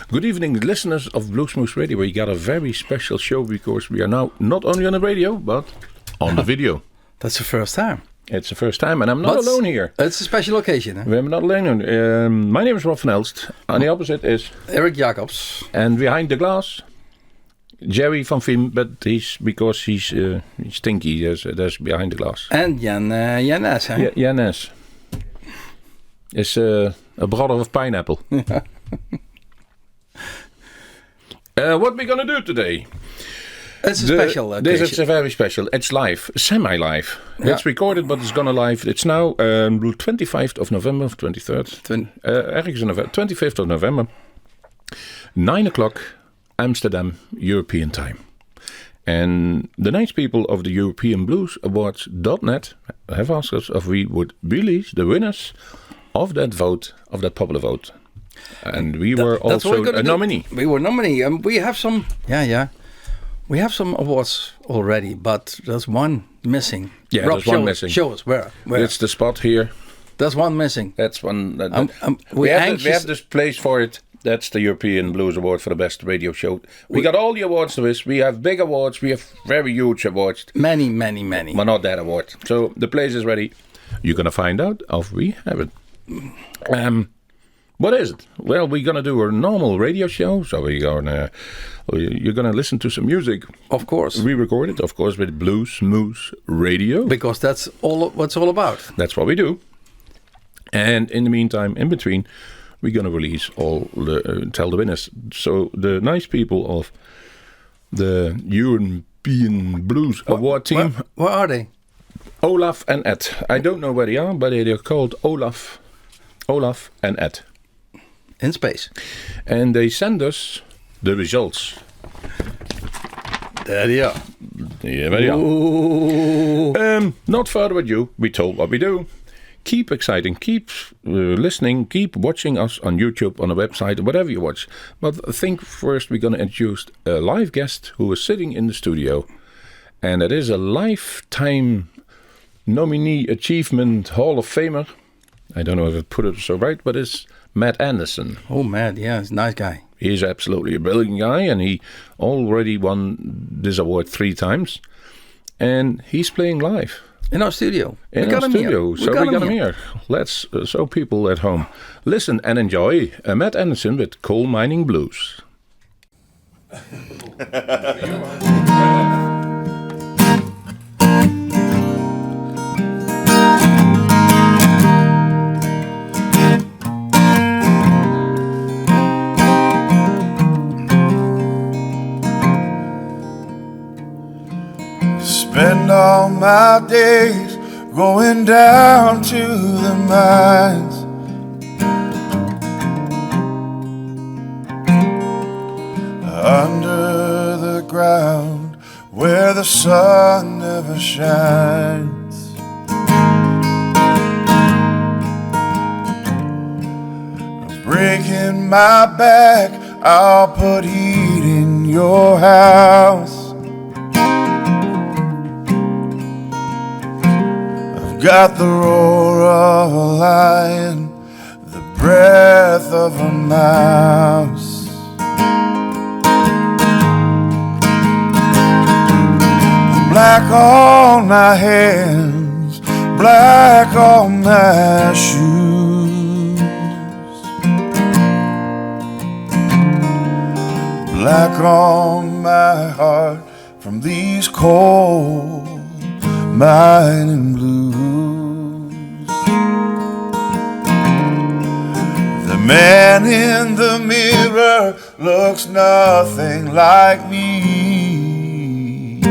Good evening, listeners of Bluesmoose Radio. We got a very special show because we are now not only on the radio, but on the video. That's the first time. It's the first time, and I'm not alone here. It's a special occasion. We're not alone. My name is Ruffled. On the opposite is Eric Jacobs. And behind the glass, Jerry van Viem, but he's stinky. That's behind the glass. And Jannes. Huh? Jannes is a brother of pineapple. What we gonna do today? It's a special occasion. This is a very special. It's live, semi-live. Yeah. It's recorded, but it's gonna live. It's now 25th of November, 23rd. Ergens in November, 25th of November, 9 o'clock, Amsterdam, European time. And the nice people of the European Bluesawards.net have asked us if we would release the winners of that vote, of that popular vote. And we were also a nominee. We were nominee. We have some, we have some awards already, but there's one missing. Yeah, Rob, there's one missing. Show us where. It's the spot here. There's one missing. That's one. We have this place for it. That's the European Blues Award for the best radio show. We got all the awards to this. We have big awards. We have very huge awards. Many. But not that award. So the place is ready. You're going to find out if we have it. What is it? Well, we're going to do a normal radio show. So you're going to listen to some music. Of course. We record it, of course, with Bluesmoose Radio. Because that's all what's all about. That's what we do. And in the meantime, in between, we're going to release tell the winners. So the nice people of the European Blues Award team. Where are they? Olaf and Ed. I don't know where they are, but they're called Olaf and Ed. In space. And they send us the results. There they are. Yeah, there you are. Not further ado, we told what we do. Keep exciting, keep listening, keep watching us on YouTube, on the website, whatever you watch. But I think first we're going to introduce a live guest who is sitting in the studio. And it is a lifetime nominee achievement Hall of Famer. I don't know if I put it so right, but it's Matt Anderson. Oh, Matt, yeah, he's a nice guy. He's absolutely a brilliant guy, and he already won this award 3 times. And he's playing live. In our studio. In our studio. So we got him here. Let's, so people at home, listen and enjoy Matt Anderson with Coal Mining Blues. Spend all my days going down to the mines, under the ground where the sun never shines. Breaking my back, I'll put heat in your house. Got the roar of a lion, the breath of a mouse. Black on my hands, black on my shoes, black on my heart from these coal mining blues. The man in the mirror looks nothing like me.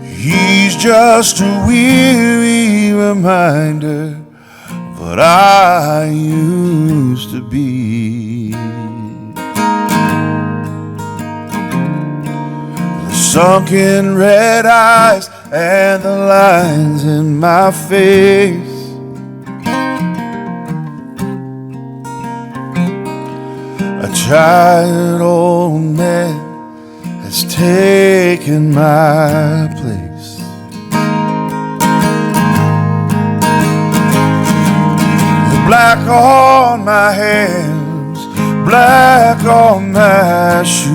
He's just a weary reminder of what I used to be. The sunken red eyes and the lines in my face, a tired old man has taken my place. The black on my hands, black on my shoes,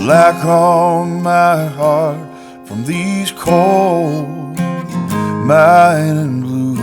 black on my heart from these cold mining blues.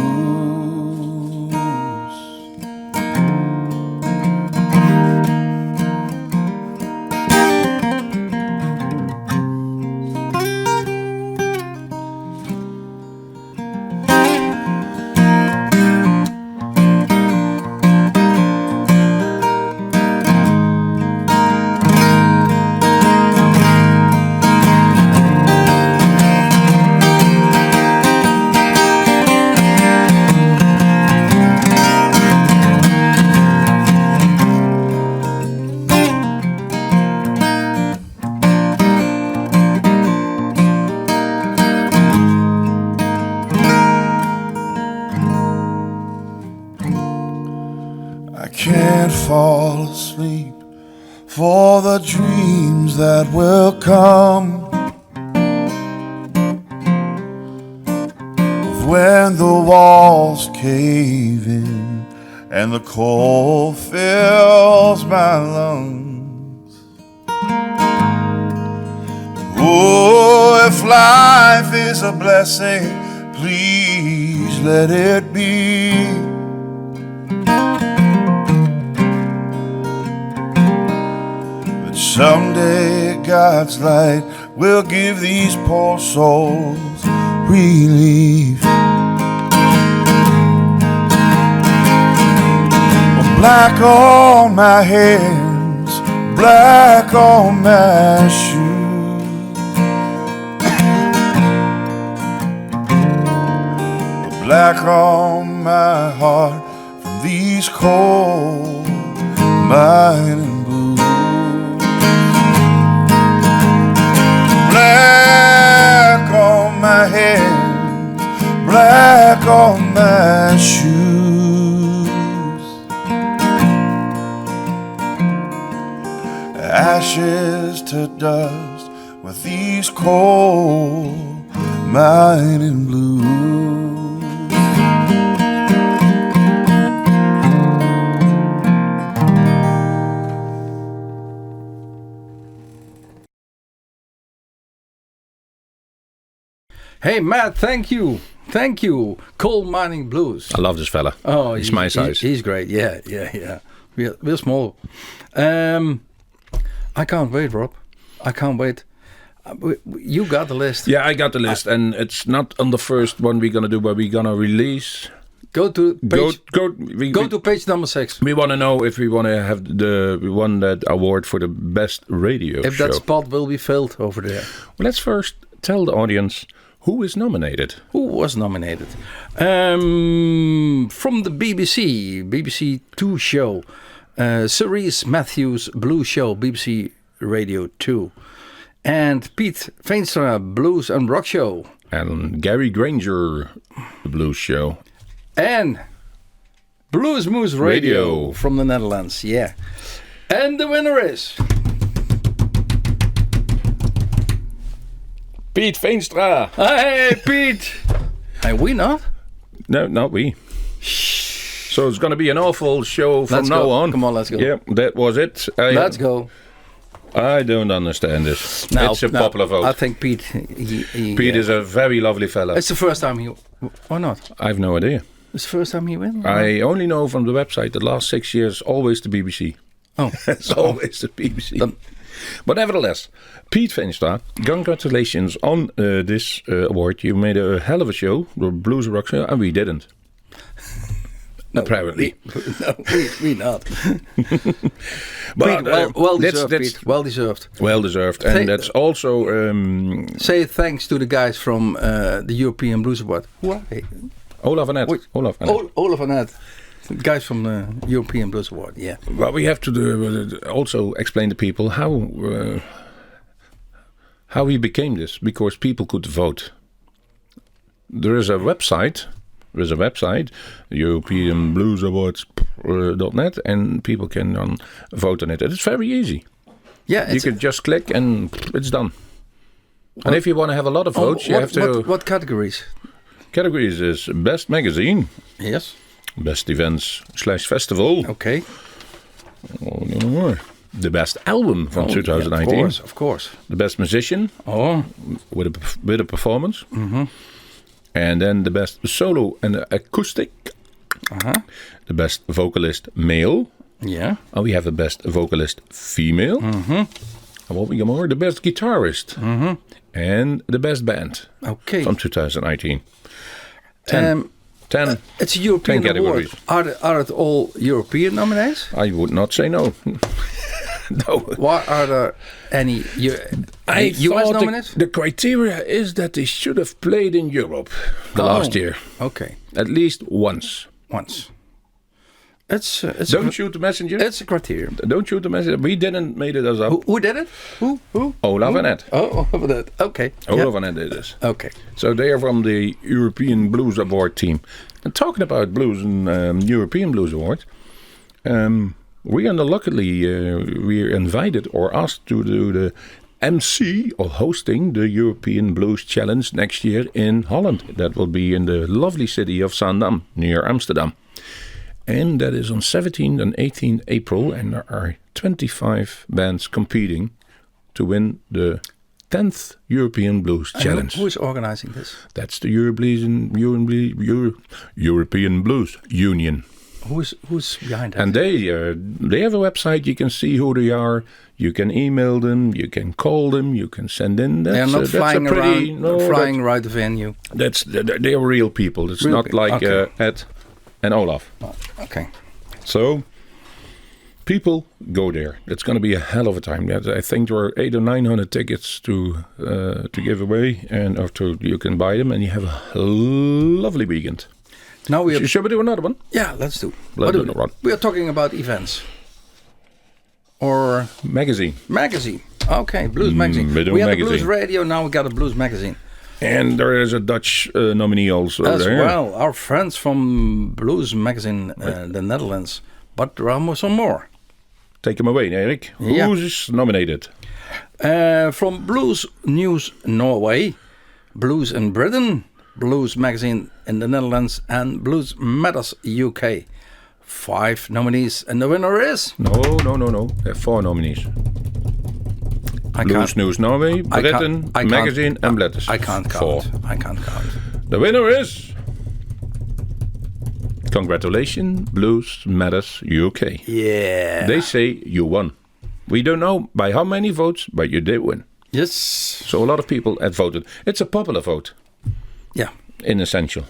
I can't fall asleep for the dreams that will come when the walls cave in and the cold fills my lungs. Oh, if life is a blessing, please let it be. Someday God's light will give these poor souls relief. Black on my hands, black on my shoes, black on my heart from these cold mining blues. Black on my hands, black on my shoes, ashes to dust with these cold mining blues. Hey Matt, thank you. Coal Mining Blues. I love this fella. Oh, he's my size. He's great. Yeah. We're small. I can't wait, Rob. I can't wait. You got the list. Yeah, I got the list, and it's not on the first one we're gonna do, but we're gonna release. Go to page. Go to page number 6. We want to know if we want to have we won that award for the best radio show. If that spot will be filled over there. Well, let's first tell the audience who is nominated. Who was nominated? From the BBC 2 show, Cerise Matthews Blues Show, BBC Radio 2. And Pete Veenstra, Blues and Rock Show. And Gary Granger, the Blues Show. And Bluesmoose Radio from the Netherlands, yeah. And the winner is... Pete Veenstra. Hey, Pete. Hey, we not? No, not we. So it's going to be an awful show from now on. Come on, let's go. Yeah, that was it. Let's go. I don't understand this. It's a popular vote. I think Pete... Pete is a very lovely fella. It's the first time he... Or not? I have no idea. It's the first time he wins? I only know from the website the last 6 years, always the BBC. Oh. It's always the BBC. But nevertheless, Pete Veenstra, congratulations on this award. You made a hell of a show, the Blues Rock Show, and we didn't. No, apparently. We not. But Pete, well deserved, Pete. Well deserved. Well deserved. And that's also... say thanks to the guys from the European Bluesaward. Who are they? Olaf and Ed. Olaf and Ed. Guys from the European Bluesaward, yeah. Well, we have to also explain to people how we became this, because people could vote. There is a website, European Bluesawards.net, and people can vote on it. And it's very easy. Yeah, you can just click and it's done. And if you want to have a lot of votes, you have to... What categories? categories is Best Magazine, Yes. Best Events/Festival, Okay. the Best Album from 2019, Yeah, of course. the Best Musician with a performance, and then the Best Solo and Acoustic, the Best Vocalist Male, Yeah. and we have the Best Vocalist Female, and what we got more, the Best Guitarist, and the Best Band Okay. from 2019. 10. It's a European 10 award. categories. Are it all European nominees? I would not say no. No. Why are there any US nominees? the criteria is that they should have played in Europe last year. Okay. At least once. Once. It's Don't shoot the messenger. It's a criterion. Don't shoot the messenger. We didn't made it us up. Who did it? Who? Olaf and Ed. Oh, that. Okay. Olaf and Ed did this. Okay. So they are from the European Bluesaward team. And talking about blues and European Bluesaward, we luckily we're invited or asked to do the MC or hosting the European Blues Challenge next year in Holland. That will be in the lovely city of Zaandam near Amsterdam. And that is on 17th and 18th April, and there are 25 bands competing to win the 10th European Blues Challenge. Who is organizing this? That's the European Blues Union. Who's behind that? And they have a website. You can see who they are. You can email them. You can call them. You can send in. They are not flying around, flying around the venue. They are real people. It's Real not people. like Okay. Ed and Olaf. Okay. So people go there. It's going to be a hell of a time. I think there are 800 or 900 tickets to give away, and after you can buy them, and you have a lovely weekend. Now we are. Shall we do another one? Yeah, let's do. Let's do another one. We are talking about events or Magazine. magazine. Okay, blues magazine. we do We had a magazine. blues radio. Now we got a blues magazine And there is a Dutch nominee also as there. well. Our friends from Blues Magazine, the Netherlands. But there are some more. Take him away, Erik. Yeah. Who's nominated? From Blues News Norway, Blues in Britain, Blues Magazine in the Netherlands, and Blues Matters UK. 5 nominees, and the winner is... No. There are 4 nominees. Blues News Norway, Britain, Magazine, and Letters. I can't 4. count. I can't count. The winner is... Congratulations, Blues Matters UK. Yeah. They say you won. We don't know by how many votes, but you did win. Yes. So a lot of people had voted. It's a popular vote, Yeah. in essential.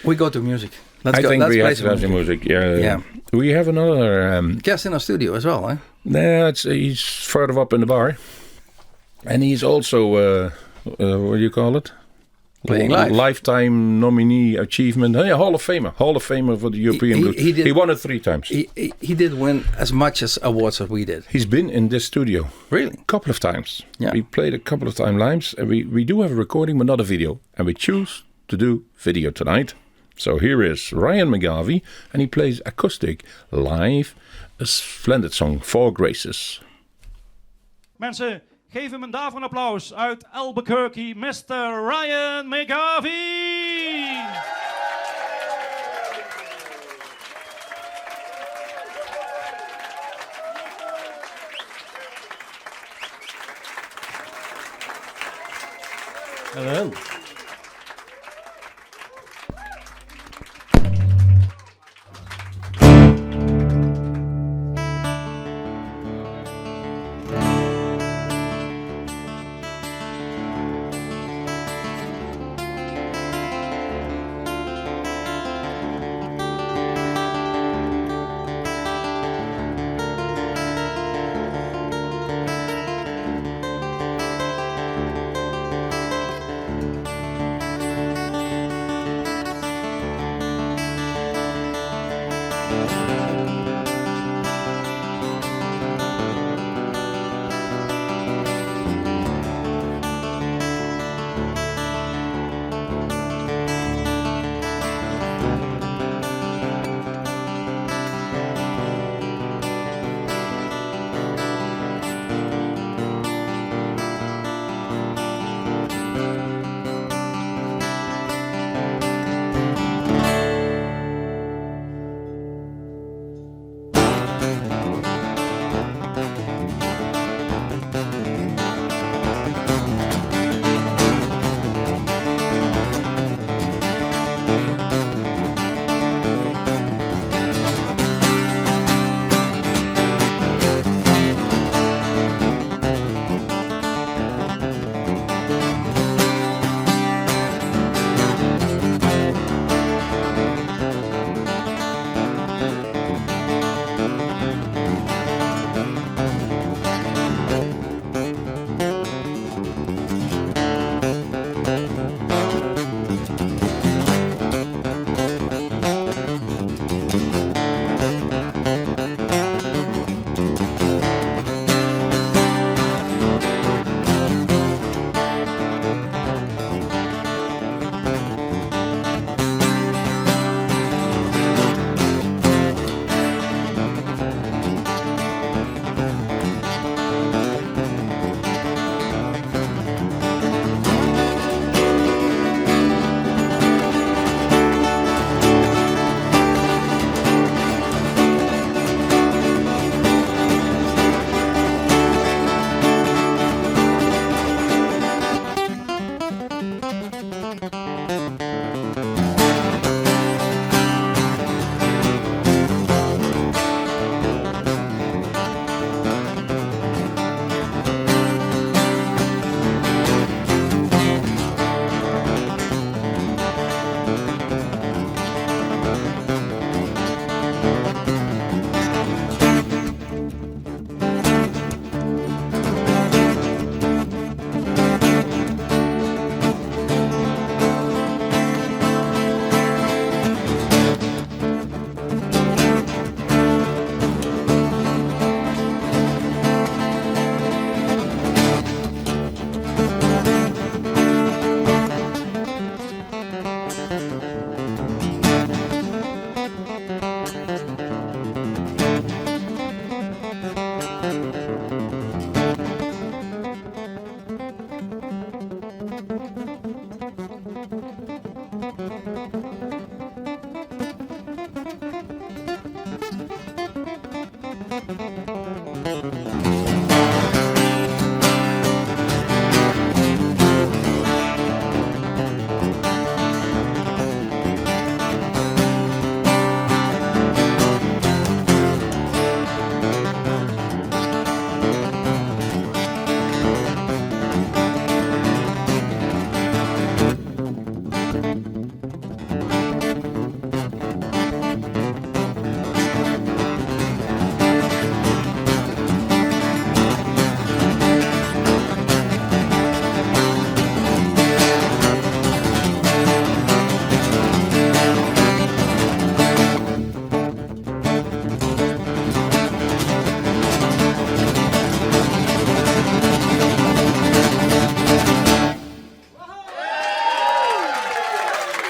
We go to music. Let's I go. think Let's we play have to have some the music. Yeah. Yeah. We have another... guest in our studio as well, eh? he's further up in the bar. And he's also, what do you call it? Playing live. Lifetime nominee achievement. Yeah, Hall of Famer. Hall of Famer for the European Blues. He won it 3 times. He did win as much as awards as we did. He's been in this studio. Really? A couple of times. Yeah. We played a couple of times live. And we do have a recording, but not a video. And we choose to do video tonight. So here is Ryan McGarvey. And he plays acoustic live. A splendid song, 4 Graces. Mensen, geef hem een daverend applaus uit Albuquerque, Mr. Ryan McGarvey. Hello.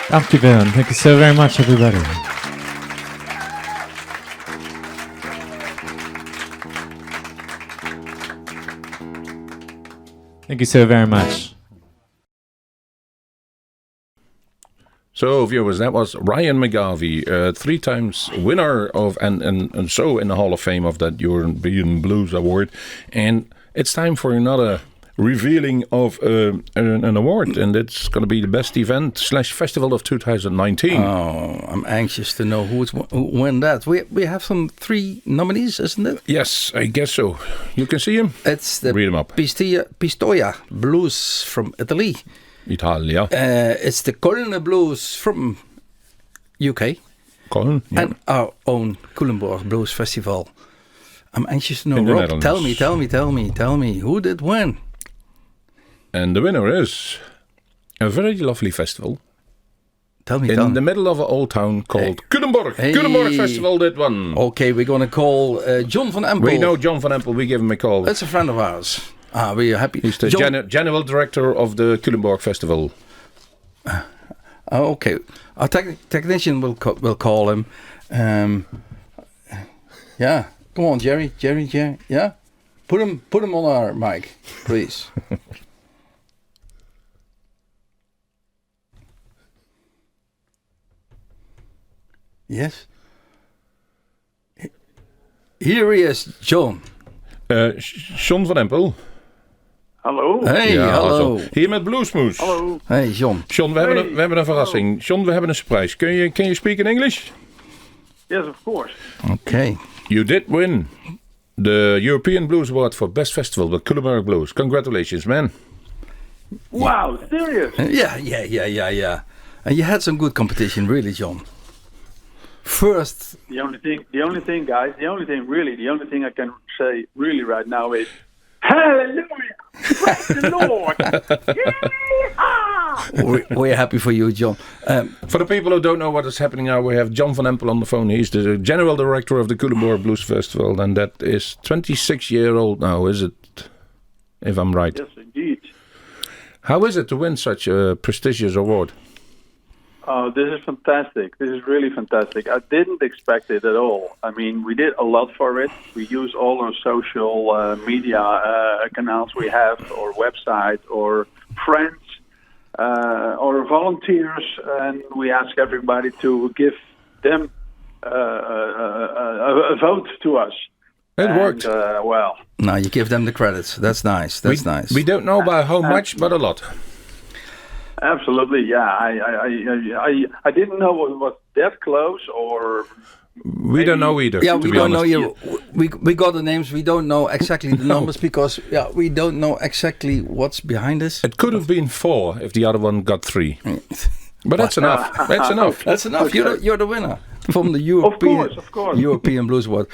Dankjewel. Thank you so very much, everybody. Thank you so very much. So, viewers, that was Ryan McGarvey, 3 times winner of and so in the Hall of Fame of that European Blues Award. And it's time for another revealing of an award, and it's going to be the best event / festival of 2019. Oh, I'm anxious to know who won that. We have some 3 nominees, isn't it? Yes, I guess so. You can see him. It's the Read them up. Pistoia Blues from Italy. Italia. It's the Kölner Blues from UK. Colin. Yeah. And our own Culemborg Blues Festival. I'm anxious to know. In the Rob, Netherlands. tell me, who did win? And the winner is a very lovely festival Tell me. in the middle of an old town called Culemborg. Hey. Culemborg Festival did one. Okay, we're going to call John van Empel. We know John van Empel. We give him a call. That's a friend of ours. We are happy. He's the general director of the Culemborg Festival. Okay, our technician will call him. Yeah, come on, Jerry. Yeah, put him on our mic, please. Yes. Here he is, John. John van Empel. Hallo. Hey, Ja, hallo. zo. Hier met Bluesmoose. Hallo. Hey, John. John, we hebben een verrassing. John, we hebben een surprise. Can you speak in English? Yes, of course. Okay. You did win the European Bluesaward for Best Festival with Culemborg Blues. Congratulations, man. Wow, serious? Yeah. And you had some good competition, really, John. First, The only thing, guys, the only thing I can say really right now is hallelujah, praise the Lord. Yeehaw! we're happy for you, John. For the people who don't know what is happening now, we have John van Empel on the phone. He's the general director of the Culemborg Blues Festival, and that is 26-year-old now, is it? If I'm right. Yes, indeed. How is it to win such a prestigious award? Oh, this is fantastic. This is really fantastic. I didn't expect it at all. I mean, we did a lot for it. We use all our social media canals we have, or website, or friends, or volunteers, and we ask everybody to give them a vote to us. It worked. Well, Now you give them the credits. That's nice. That's nice. We don't know by how much, but a lot. absolutely, yeah. I didn't know it was that close, or We don't know either. Yeah, to we be don't honest. know you. We got the names. We don't know exactly the numbers because we don't know exactly what's behind us. It could have been 4 if the other one got 3. But that's enough. That's enough. That's enough. Okay. You're the winner from the European of course. European Blues Award.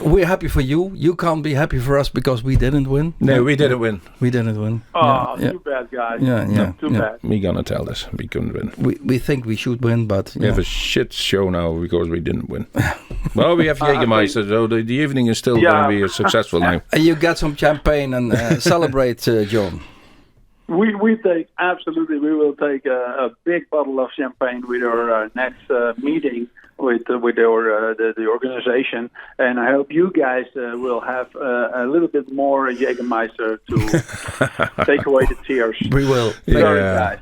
We're happy for you. You can't be happy for us because we didn't win. No, we didn't win. We didn't win. Oh, yeah. too bad, guys. Yeah. Too bad. We're gonna tell this. We couldn't win. We think we should win, but We have a shit show now because we didn't win. Well, we have Jägermeister, so the evening is still going to be successful now. And you got some champagne and celebrate, John. We will take a big bottle of champagne with our next meeting with the organization, and I hope you guys will have a little bit more Jägermeister to take away the tears. We will. Sorry, guys.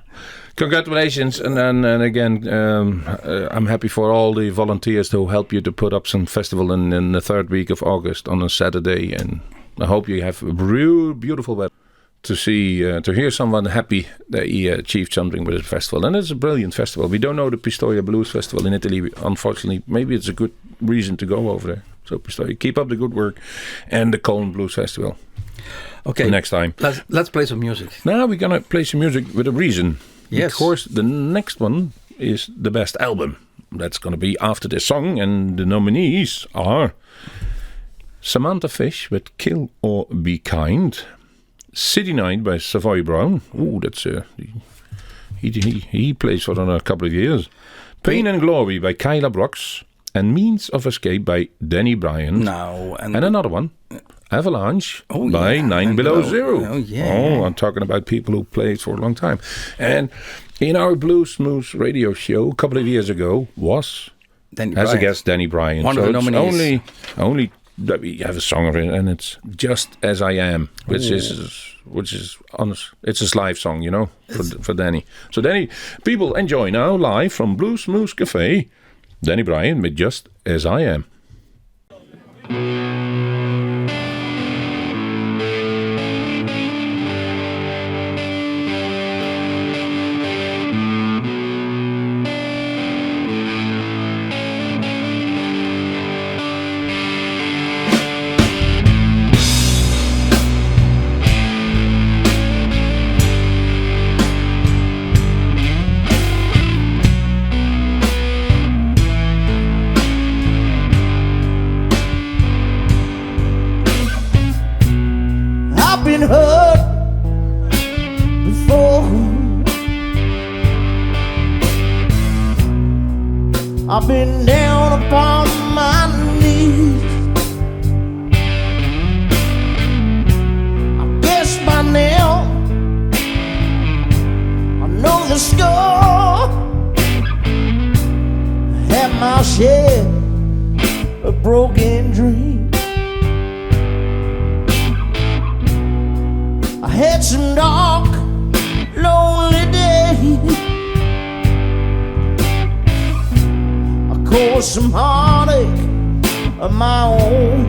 Congratulations, and again, I'm happy for all the volunteers who help you to put up some festival in the 3rd week of August on a Saturday, and I hope you have a real beautiful weather to see, to hear someone happy that he achieved something with his festival. And it's a brilliant festival. We don't know the Pistoia Blues Festival in Italy, unfortunately. Maybe it's a good reason to go over there. So Pistoia, keep up the good work, and the Cologne Blues Festival. Okay. Next time. Let's play some music. Now we're gonna play some music with a reason. Yes. Of course, the next one is the best album. That's gonna be after this song, and the nominees are Samantha Fish with Kill or Be Kind, City Night by Savoy Brown. Ooh, that's he plays for a couple of years. Pain and Glory by Kyla Brooks, and Means of Escape by Danny Bryan. Now And another one, Avalanche Oh, by yeah. 9 Below Zero. Oh, yeah. Oh, I'm talking about people who played for a long time. And in our Bluesmoose radio show a couple of years ago was, Danny as a Bryant. guest, Danny Bryan. One so of the it's nominees. only that we have a song of it, and it's Just As I Am, which is honest. It's his live song, you know, for Danny. So Danny, people enjoy now live from Bluesmoose Cafe, Danny Bryan with Just As I Am. I've been hurt before. I've been down upon my knees. I guess by now I know the score. I have my share of broken dreams. I had some dark, lonely days. I caused some heartache of my own.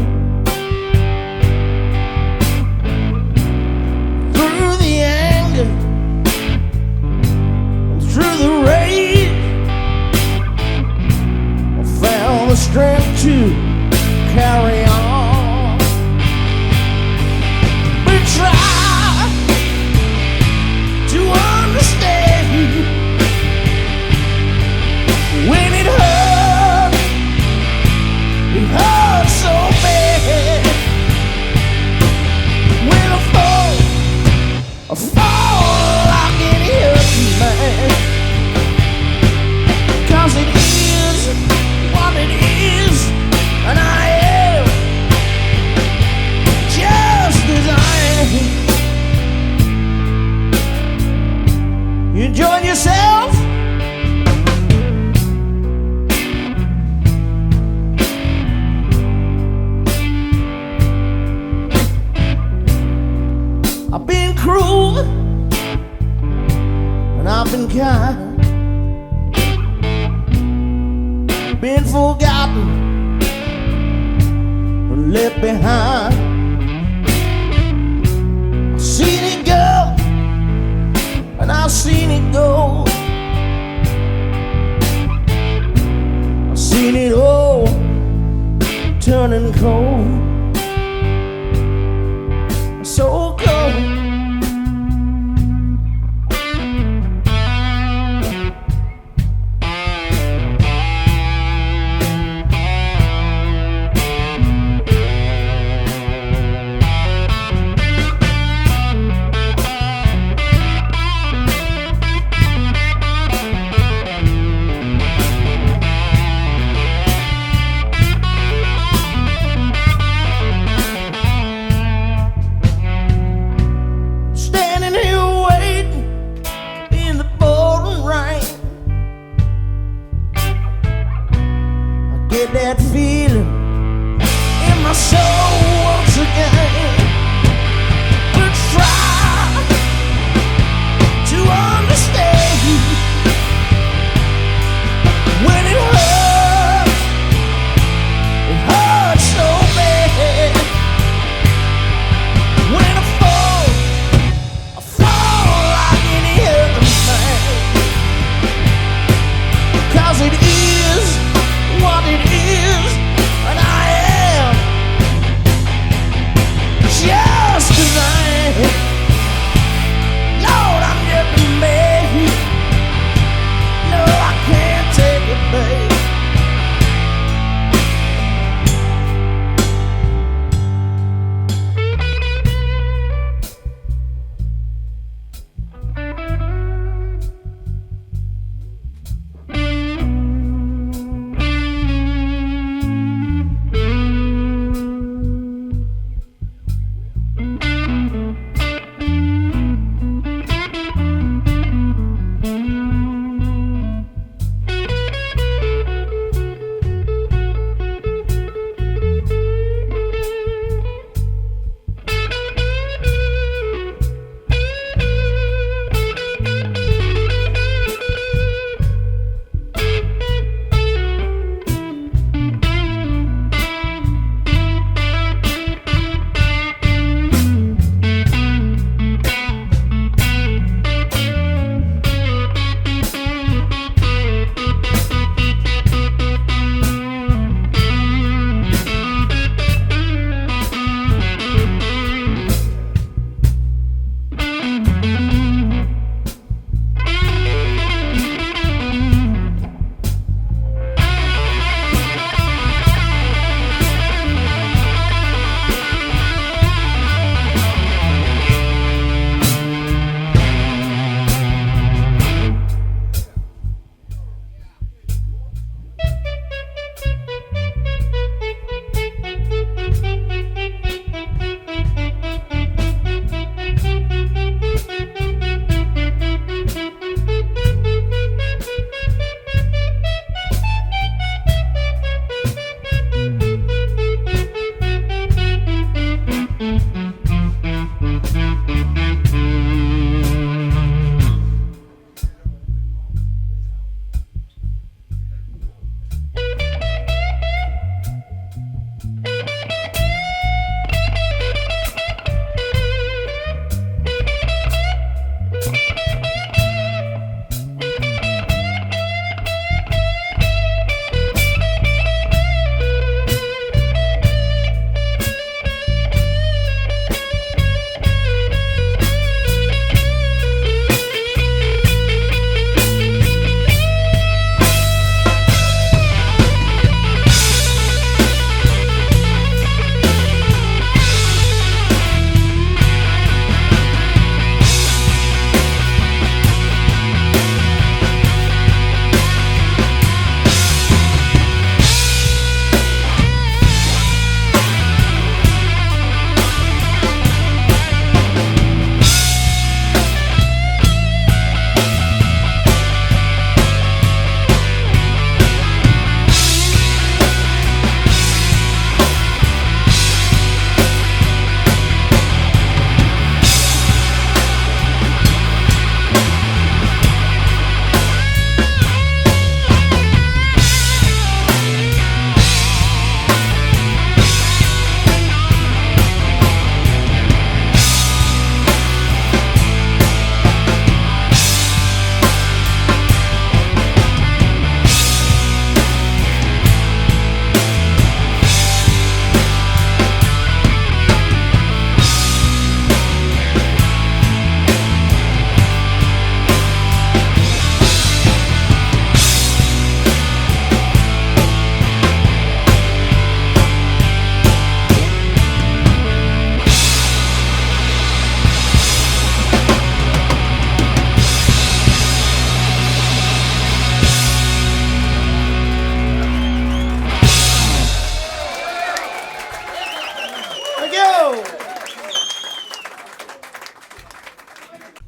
Through the anger, and through the rage, I found the strength to carry on. But try to understand when it hurts so bad. When I fall like any other man. 'Cause it is what it is, and I am just as I am. You enjoying yourself? I've been cruel and I've been kind. Been forgotten and left behind. I've seen it go and I've seen it go. I've seen it all turning cold. So cold. Standing here waiting in the pouring rain. I get that feeling in my soul once again. But try to understand when it hurts so bad. When I fall like any other man. 'Cause it is what it is, and I am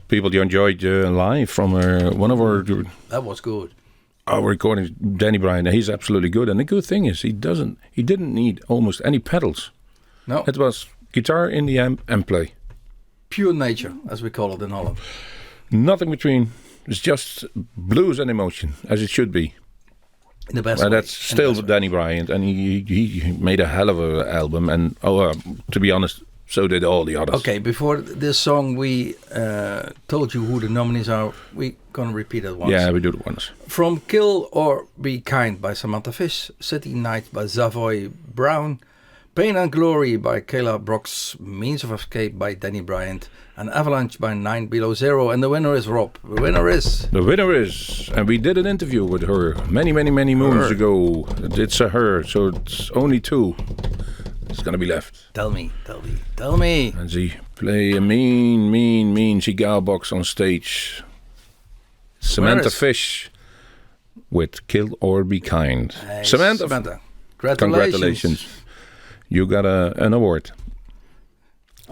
people you enjoyed live from one of our That was good. recordings, Danny Bryan. He's absolutely good. And the good thing is he didn't need almost any pedals. No, It was guitar in the amp and play. pure nature, as we call it in Holland. Nothing between. It's just blues and emotion, as it should be. In the best And way. that's still Danny Bryant, and he made a hell of an album. And to be honest, so did all the others. Okay, before this song, we told you who the nominees are. We're going to repeat it once. Yeah, we do it once. From Kill or Be Kind by Samantha Fish, City Night by Savoy Brown, Pain and Glory by Kayla Brooks, Means of Escape by Danny Bryant, and Avalanche by 9 Below Zero. And the winner is Rob. The winner is, and we did an interview with her many moons ago. It's her, so it's only 2. It's gonna be left. Tell me. And she play a mean cigar box on stage. Samantha Fish with Kill or Be Kind. Hey, Samantha. Congratulations. You got an award.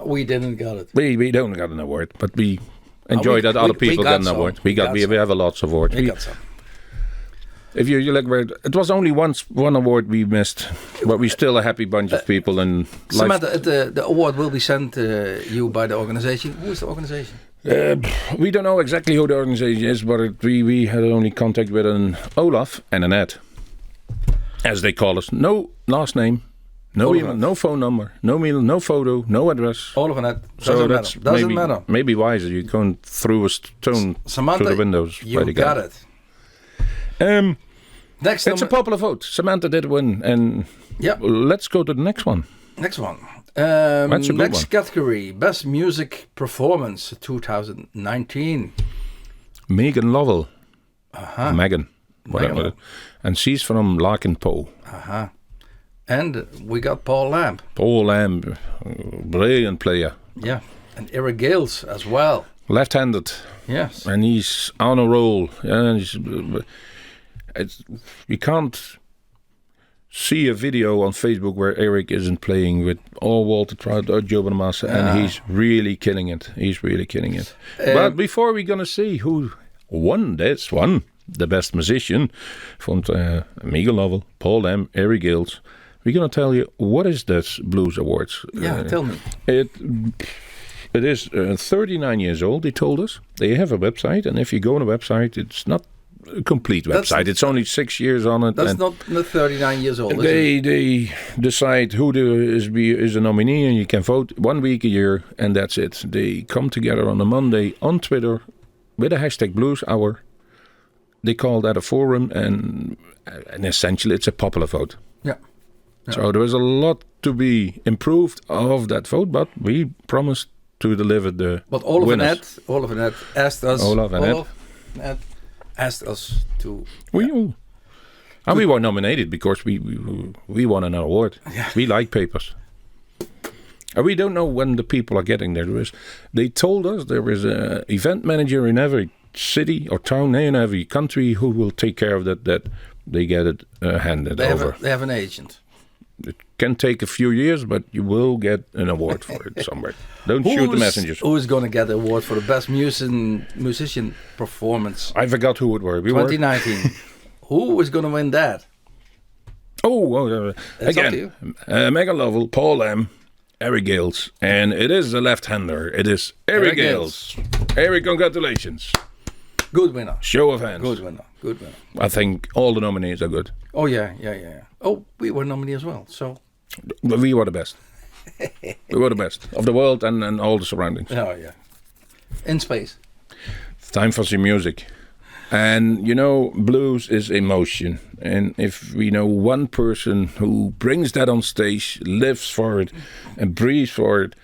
We didn't got it. We don't got an award, but we enjoy that other people got an award. We have a lots of awards. We got some. If you look where it was only one award we missed, but we still a happy bunch of people. And Samantha, the award will be sent to you by the organization. Who is the organization? We don't know exactly who the organization is, but we had only contact with an Olaf and an Ed, as they call us. No last name, no email, no phone number, no mail, no photo, no address. All of that doesn't matter. Maybe wiser. You're going through a stone Samantha, through the windows. You got it. It's a popular vote. Samantha did win, and let's go to the next one. Next one. That's a good next one. category, Best Music Performance 2019. Megan Lovell. Megan. Megan. Whatever. And she's from Larkinpool. And we got Paul Lamb. Paul Lamb, brilliant player. Yeah. And Eric Gales as well. Left-handed. Yes. And he's on a roll. Yeah, you can't see a video on Facebook where Eric isn't playing with Walter Trout or Joe Bonamassa, and he's really killing it. But before we're going to see who won this one, the best musician from Megan Lovell, Paul Lamb, Eric Gales, we're going to tell you what is this Blues Awards. Yeah, tell me. It is 39 years old, they told us. They have a website, and if you go on a website, it's not a complete website. It's only 6 years on it. That's not 39 years old, They decide who is a nominee, and you can vote 1 week a year, and that's it. They come together on a Monday on Twitter with a hashtag Blues Hour. They call that a forum, and essentially it's a popular vote. Yeah. So there is a lot to be improved of that vote, but we promised to deliver the winners. Olaf and Ed asked us. Olaf and Ed asked us to. We were nominated because we won an award. Yeah. We like papers. And we don't know when the people are getting there. They told us there is an event manager in every city or town, in every country, who will take care of that they get it handed over. They have an agent. It can take a few years, but you will get an award for it somewhere. Don't shoot the messengers. Who is going to get the award for the best musician performance? I forgot who it were. 2019. Who is going to win that? Again, Megan Lovell, Paul Lamb, Eric Gales, and it is a left-hander. It is Eric Gales. Eric, congratulations. Good winner. Show of hands. Good winner. I think all the nominees are good. Oh, yeah. Oh, we were nominated as well, so. But we were the best. We were the best of the world and all the surroundings. Oh, yeah. In space. It's time for some music. And, blues is emotion. And if we know one person who brings that on stage, lives for it, and breathes for it,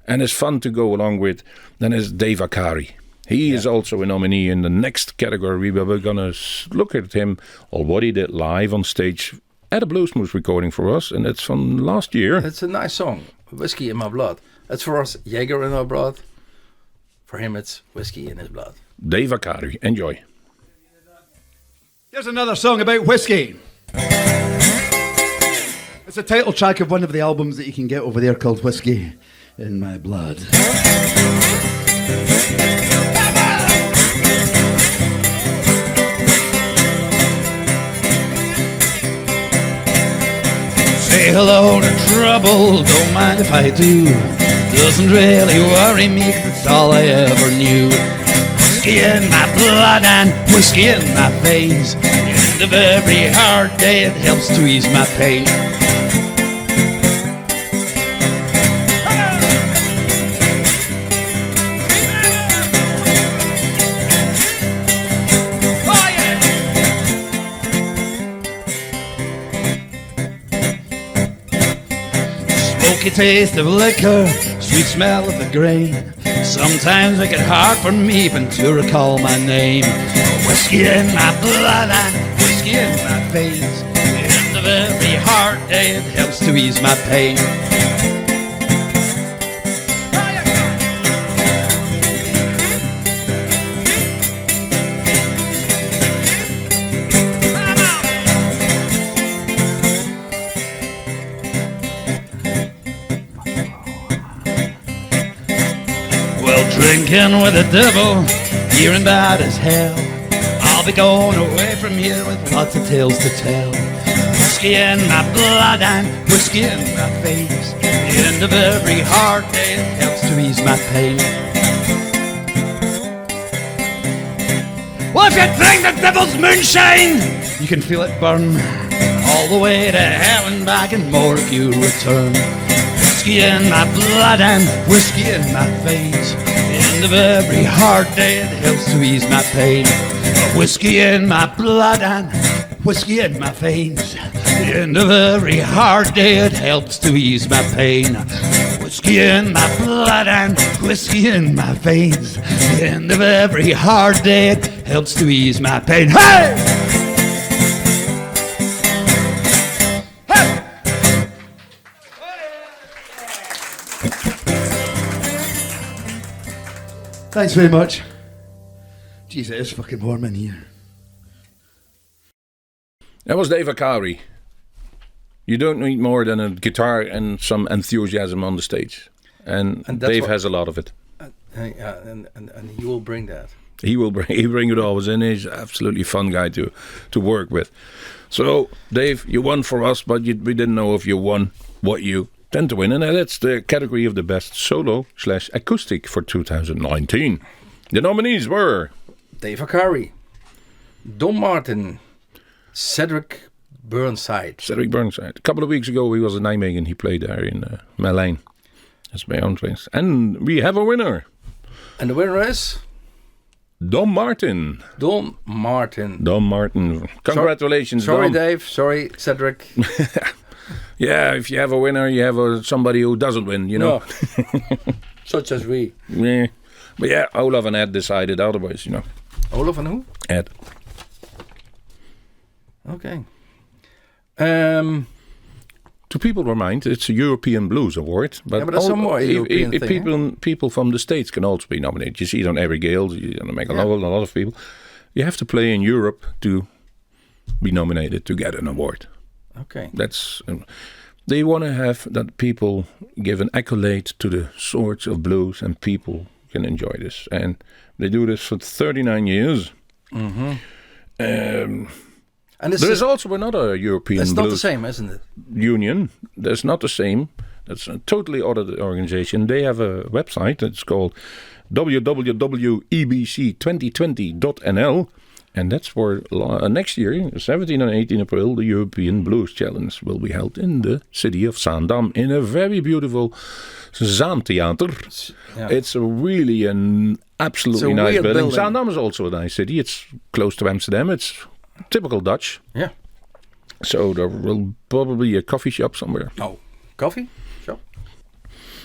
and is fun to go along with, then it's Dave Akari. He is also a nominee in the next category. We're going to look at him, or what he did live on stage at a Bluesmoose recording for us, and it's from last year. It's a nice song, Whiskey in My Blood. It's for us, Jaeger in our blood. For him, it's whiskey in his blood. Dave Akari, enjoy. Here's another song about whiskey. It's a title track of one of the albums that you can get over there called Whiskey in My Blood. a load of trouble, don't mind if I do. Doesn't really worry me, 'cause it's all I ever knew. Whiskey in my blood and whiskey in my veins. End of every hard day, it helps to ease my pain. Smoky taste of liquor, sweet smell of the grain. Sometimes make it hard for me even to recall my name. Whiskey in my blood and whiskey in my veins. The end of every hard day, it helps to ease my pain. Drinking with the devil, here and bad as hell. I'll be going away from here with lots of tales to tell. Whiskey in my blood and whiskey in my veins. The end of every hard day, it helps to ease my pain. Well, if you drink the devil's moonshine, you can feel it burn all the way to hell and back and more if you return. Whiskey in my blood and whiskey in my veins. The end of every hard day, it helps to ease my pain. Whiskey in my blood and whiskey in my veins. The end of every hard day, it helps to ease my pain. Whiskey in my blood and whiskey in my veins. The end of every hard day, it helps to ease my pain. Hey! Thanks very much. Jeez, it is fucking warm in here. That was Dave Akari. You don't need more than a guitar and some enthusiasm on the stage. And Dave has a lot of it. And he will bring that. He bring it always in. He's absolutely fun guy to work with. So, Dave, you won for us, but we didn't know if you won what you tend to win, and that's the category of the best solo/acoustic for 2019. The nominees were Dave Akari, Don Martin, Cedric Burnside. A couple of weeks ago, he was in Nijmegen. He played there in Merlijn. That's my own place. And we have a winner. And the winner is Don Martin. Congratulations, Sorry, Don. Dave. Sorry, Cedric. Yeah, if you have a winner, you have somebody who doesn't win, you know. No. Such as we. Yeah. But yeah, Olaf and Ed decided otherwise, you know. Olaf and who? Ed. Okay. To people remind, it's a European Blues Award. But that's some more European thing. People from the States can also be nominated. You see it on every Gale, you make a lot of people. You have to play in Europe to be nominated to get an award. Okay. That's they want to have that people give an accolade to the sorts of blues and people can enjoy this. And they do this for 39 years. Mm-hmm. And there is also another European Blues. It's not the same, isn't it? Union. That's not the same. That's a totally other organization. They have a website that's called www.ebc2020.nl. And that's for next year, 17 and 18 April, the European Blues Challenge will be held in the city of Zaandam in a very beautiful Zaantheater. Yeah. It's really an absolutely nice building. Zaandam is also a nice city. It's close to Amsterdam. It's typical Dutch. Yeah. So there will probably be a coffee shop somewhere. Oh, coffee shop?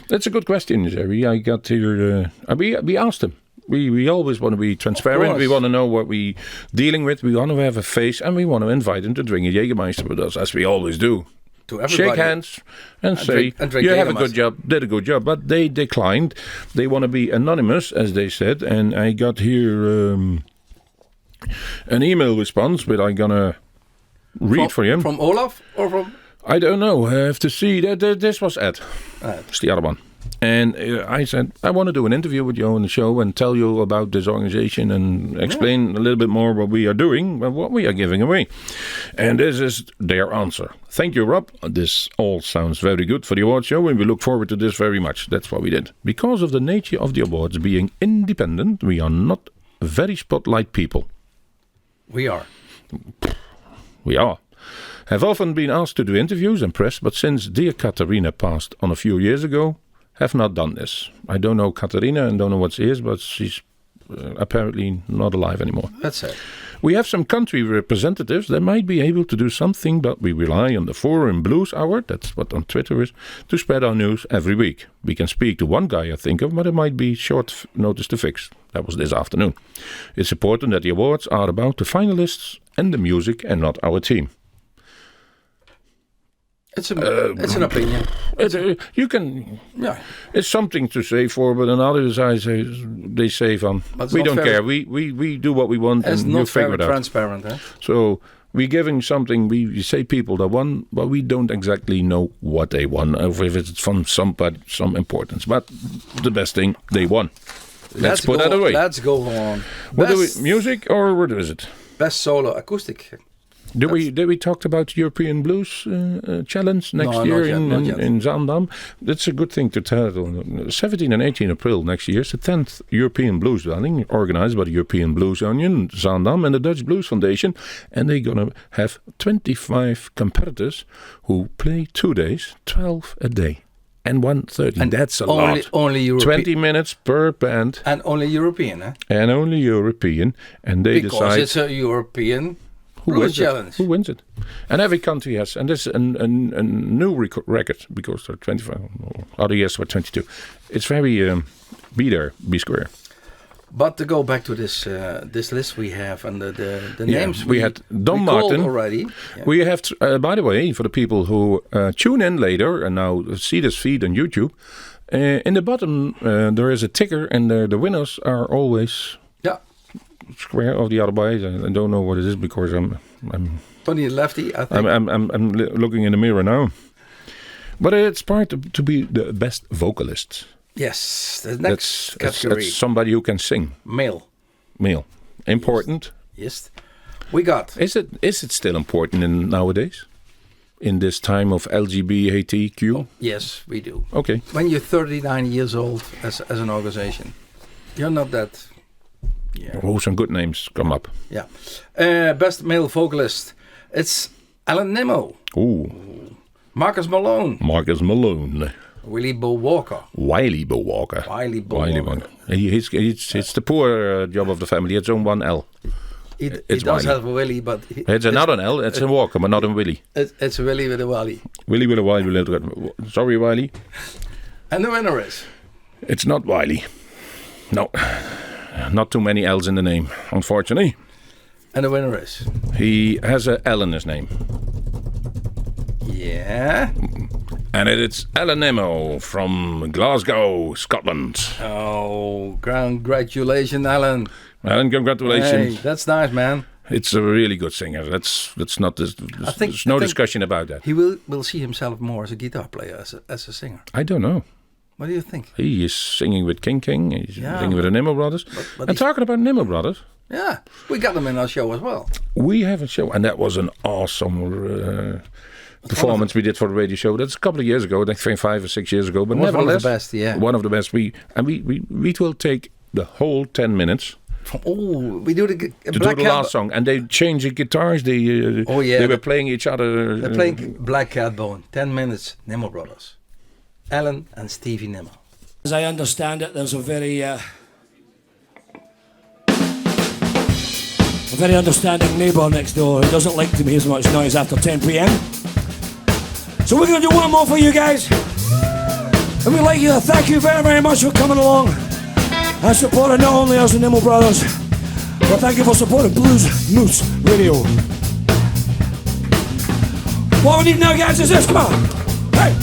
That's a good question, Jerry. I got here. We asked him. We always want to be transparent. We want to know what we're dealing with. We want to have a face, and we want to invite him to drink a Jägermeister with us, as we always do. To everybody. Shake hands and say, drink you have a good job, did a good job. But they declined. They want to be anonymous, as they said. And I got here an email response, but I'm going to read for you. From Olaf or from... I don't know. I have to see. This was Ed. It's the other one. And I said, I want to do an interview with you on the show and tell you about this organization and explain a little bit more what we are doing and what we are giving away. And this is their answer. Thank you, Rob. This all sounds very good for the award show, and we look forward to this very much. That's what we did. Because of the nature of the awards being independent, we are not very spotlight people. We are. Have often been asked to do interviews and press, but since dear Katarina passed on a few years ago, have not done this. I don't know Katarina and don't know what she is, but she's apparently not alive anymore. That's it. We have some country representatives that might be able to do something, but we rely on the European Bluesaward, that's what on Twitter is, to spread our news every week. We can speak to one guy I think of, but it might be short notice to fix. That was this afternoon. It's important that the awards are about the finalists and the music and not our team. It's an opinion. You can. Yeah. It's something to say for, but on others they say from. We don't care. We do what we want, it's and not you figure it out. Transparent, eh? So we're giving something. We say people that won, but we don't exactly know what they won, or if it's from some importance. But the best thing, they won. Let's put that away. Let's go on. What do we, music or what is it? Best solo acoustic. Did we talk about European Blues Challenge next year in Zaandam? That's a good thing to tell. 17 and 18 April next year is the 10th European Blues Rally organized by the European Blues Union, Zaandam, and the Dutch Blues Foundation. And they're going to have 25 competitors who play 2 days, 12 a day. And 1:30. And that's a lot. Only European. 20 minutes per band. And only European, eh? And only European. And they decide. Because it's a European Blues Challenge. Who wins it? And every country has. And this is a new record because there are 25. Other years were 22. It's very be there, be square. But to go back to this list we have and the names we had Don Martin already. Yeah. We have, by the way, for the people who tune in later and now see this feed on YouTube, in the bottom there is a ticker and the winners are always square of the other way. I don't know what it is because I'm Tony Lefty. I think I'm looking in the mirror now, but it's part to be the best vocalist. Yes, the next category. That's somebody who can sing. Male. Important. Yes. We got. Is it still important nowadays? In this time of LGBTQ? Oh, yes, we do. Okay. When you're 39 years old as an organization, you're not that. Yeah. Oh, some good names come up. Yeah. Best male vocalist. It's Alan Nimmo. Ooh. Marcus Malone. Willie Bo Walker. Wiley Bo Walker. It's the poor job of the family. It's on one L. It does have a Willie, but... It's not an L. It's a Walker, but not a Willie. It's a Willie with a Wally. Willie with a Wiley. Sorry, Wiley. And the winner is? It's not Wiley. No. Not too many L's in the name, unfortunately. And the winner is? He has a L in his name. Yeah. And it's Alan Nimmo from Glasgow, Scotland. Oh, congratulations, Alan. Alan, congratulations. Hey, that's nice, man. It's a really good singer. That's not. There's no discussion about that. He will see himself more as a guitar player, as a singer. I don't know. What do you think? He is singing with King. He's singing with the Nimmo Brothers. But and talking about Nimmo Brothers. Yeah, we got them in our show as well. We have a show, and that was an awesome performance we did for the radio show. That's a couple of years ago, I think 5 or 6 years ago. But nevertheless, one of the best, yeah. One of the best. We will take the whole 10 minutes. We do the last song, and they change the guitars. They were playing each other. They're playing Black Cat Bone. 10 minutes. Nimmo Brothers, Alan and Stevie Nimmo. As I understand it, there's a very understanding neighbour next door who doesn't like to make as much noise after 10 p.m. So we're going to do one more for you guys. And we'd like you to thank you very, very much for coming along and supporting not only us and Nimmo Brothers, but thank you for supporting Bluesmoose Radio. What we need now, guys, is this. Come on. Hey!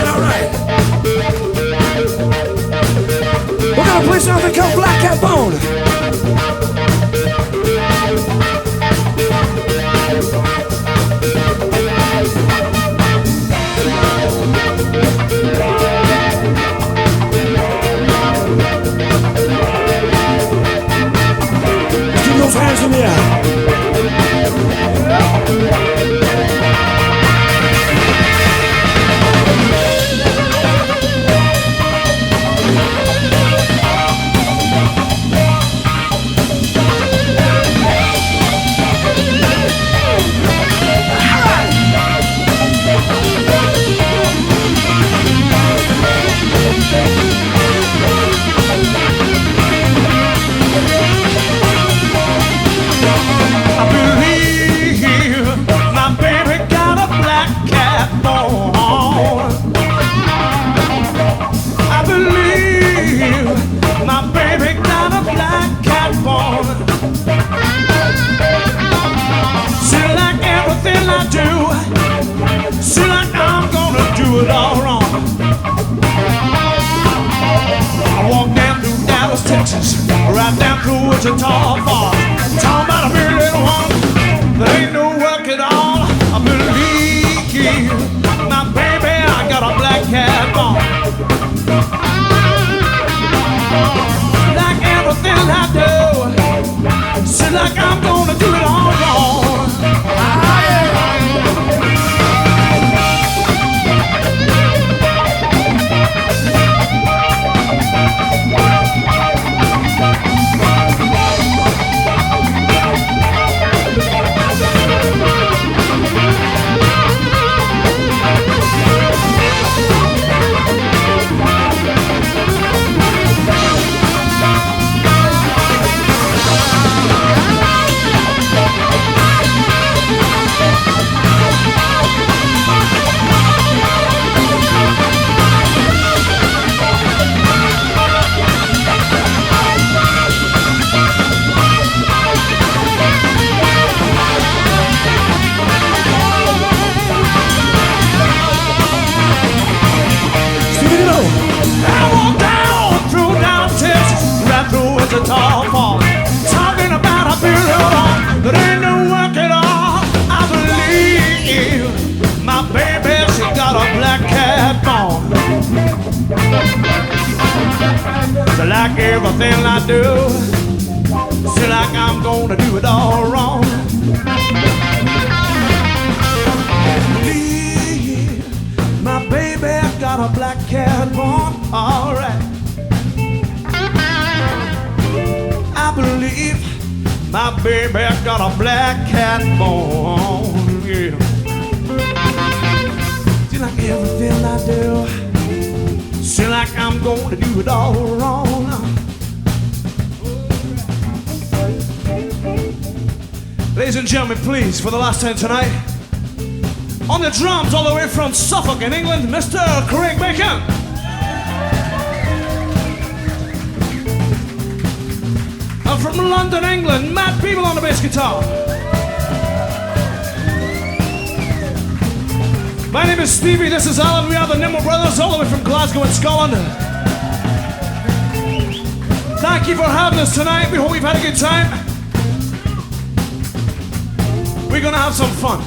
All right. We're gonna play something called Black Cat Bone. a tall fall. Talking about a pretty little one. There ain't no work at all. I believe my baby, I got a black cat bone. Like everything I do, seems like I'm gonna do it all wrong. A tall fall, talking about a beautiful that ain't no work at all. I believe my baby, she got a black cat bone. So like everything I do, feel like I'm gonna do it all wrong. Believe my baby got a black cat bone. All right. I believe my baby got a black cat bone. Yeah. Feel like everything I do, feel like I'm gonna do it all wrong. Ladies and gentlemen, please, for the last time tonight, on the drums all the way from Suffolk in England, Mr. Craig Bacon. And from London, England, Matt Peeble on the bass guitar. My name is Stevie, this is Alan, we are the Nimble Brothers, all the way from Glasgow in Scotland. Thank you for having us tonight, we hope you've had a good time. We're gonna have some fun.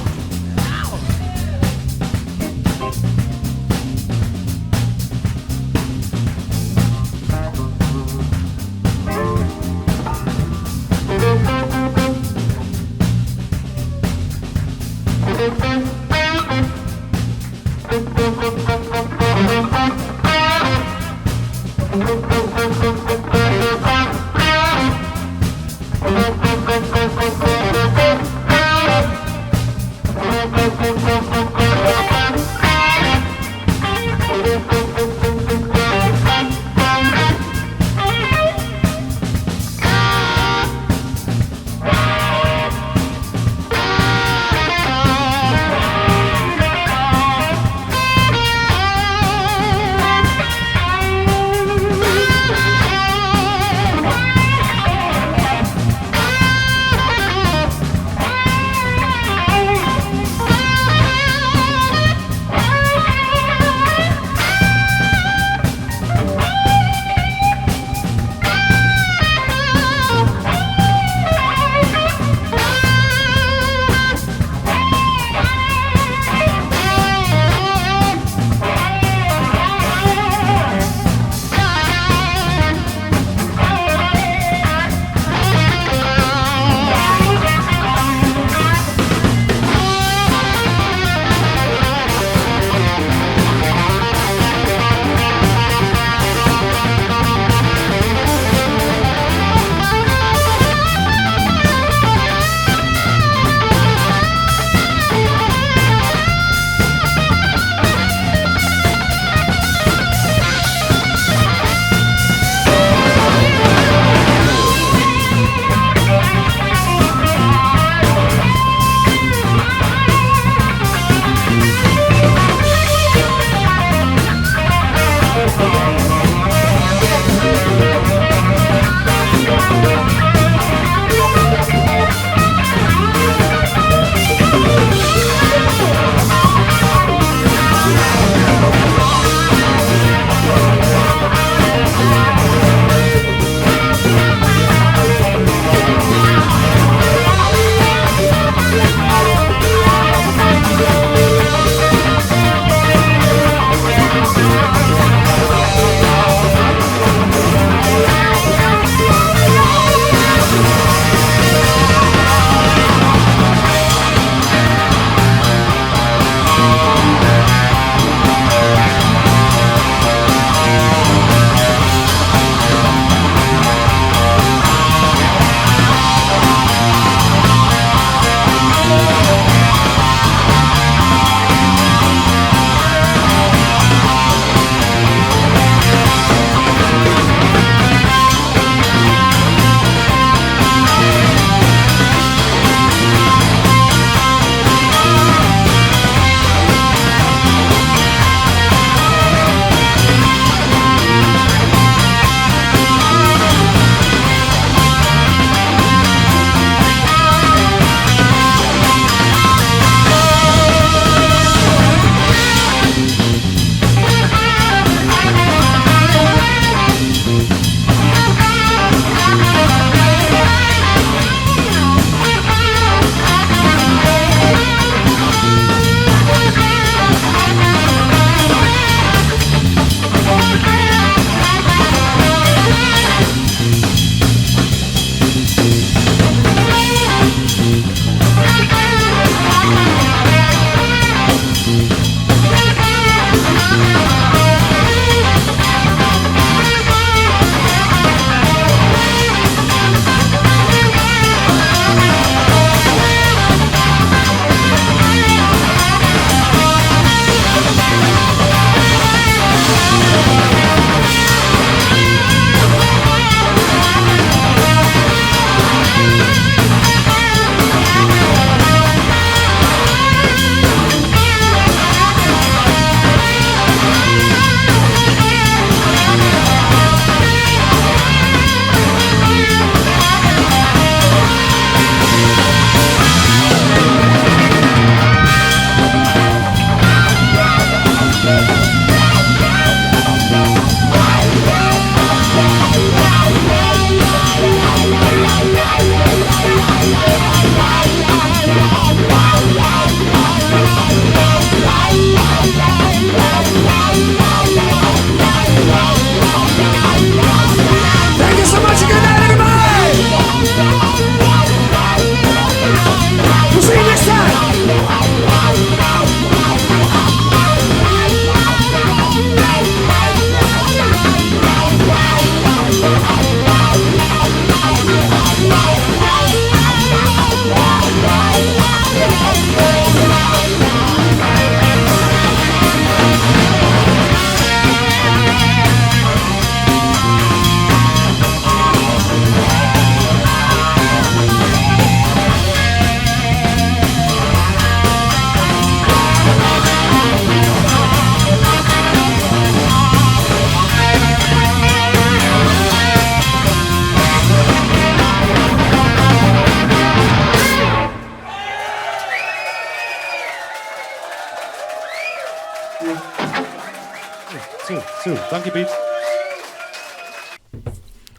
Zo, dank je Piet.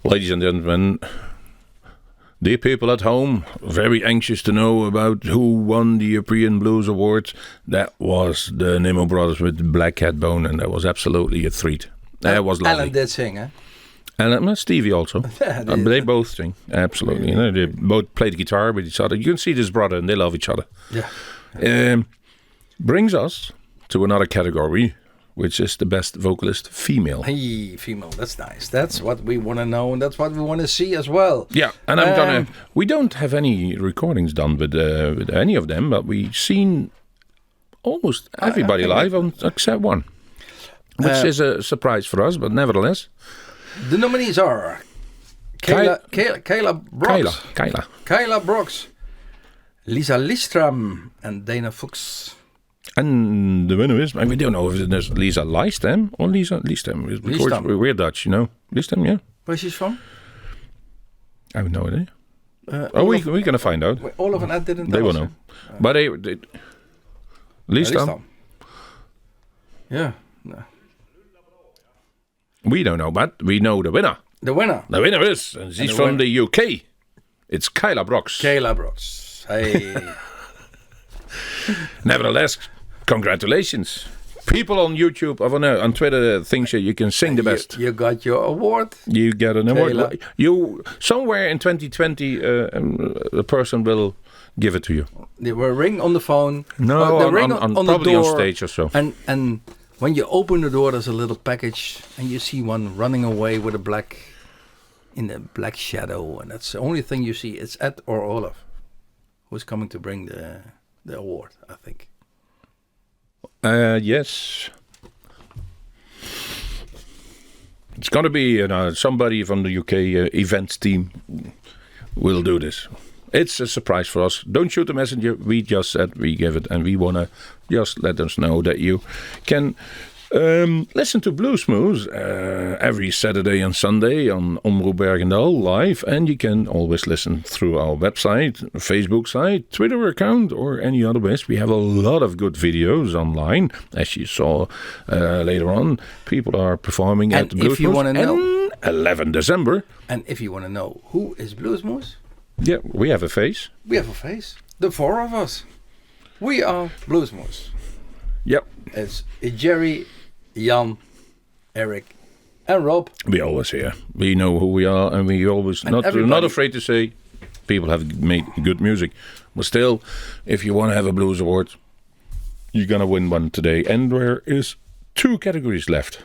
Ladies and gentlemen, dear people at home, very anxious to know about who won the European Blues Awards. That was the Nimmo Brothers with the Black Cat Bone, and that was absolutely a treat. That was lovely. Alan did sing, huh? And Stevie also. Yeah, They both sing, absolutely. You know, they both play the guitar with each other. You can see this brother, and they love each other. Yeah. Brings us to another category, which is the best vocalist female. Hey, female, that's nice. That's what we want to know, and that's what we want to see as well. Yeah, and we don't have any recordings done with any of them, but we've seen almost everybody live except one, which is a surprise for us, but nevertheless. The nominees are Kayla Brooks. Kayla Brooks, Lisa Listram, and Dana Fuchs. And the winner is, we don't know if it is Lisa Lystam or Lisa Lystam. Because we're Dutch, you know. Lystam, yeah. Where's she from? I have no idea. We're going to find out. Olaf and Ed didn't They tell will us, know. But Lystam. Yeah. No. We don't know, but we know the winner. The winner. The winner is, and she's from the UK. It's Kayla Brooks. Kayla Brooks. Hey. Nevertheless, congratulations. People on YouTube or on Twitter think that you can sing the best. You got your award. You get an award. Kayla. You somewhere in 2020, a person will give it to you. They will ring on the phone. No, they on, ring on on probably the door, on stage or so. And when you open the door, there's a little package, and you see one running away with a black shadow, and that's the only thing you see. It's Ed or Olaf who's coming to bring the award, I think. Yes. It's going to be somebody from the UK events team will do this. It's a surprise for us. Don't shoot the messenger. We just said we give it, and we want to just let us know that you can listen to Bluesmoose every Saturday and Sunday on Omroep Bergendal live, and you can always listen through our website, Facebook site, Twitter account, or any other ways. We have a lot of good videos online, as you saw later on. People are performing at the Bluesmoose. If you want to know, 11 December. And if you want to know who is Bluesmoose, yeah, we have a face. We have a face. The four of us. We are Bluesmoose. Yep. It's Jerry, Jan, Eric, and Rob. We always here. We know who we are, and we always not afraid to say people have made good music. But still, if you want to have a Blues Award, you're gonna win one today. And there is 2 categories left.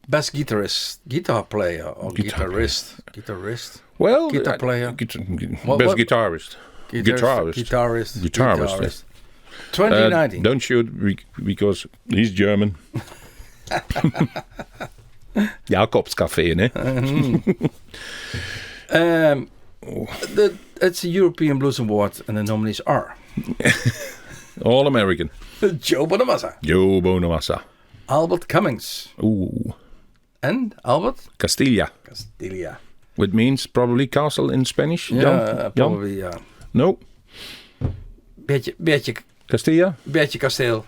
Best guitarist, guitar player, or guitarist. Guitarist. Well, guitar player. Best guitarist. Guitarist. 2019. Don't shoot because he's German. Jakobscafé, ne? It's a European Blues Award, and the nominees are All American. Joe Bonamassa. Albert Cummings. Ooh. And Albert Castilla. Which means probably castle in Spanish. Yeah, probably, yeah. No. Beetje Castilla? Beetje kasteel.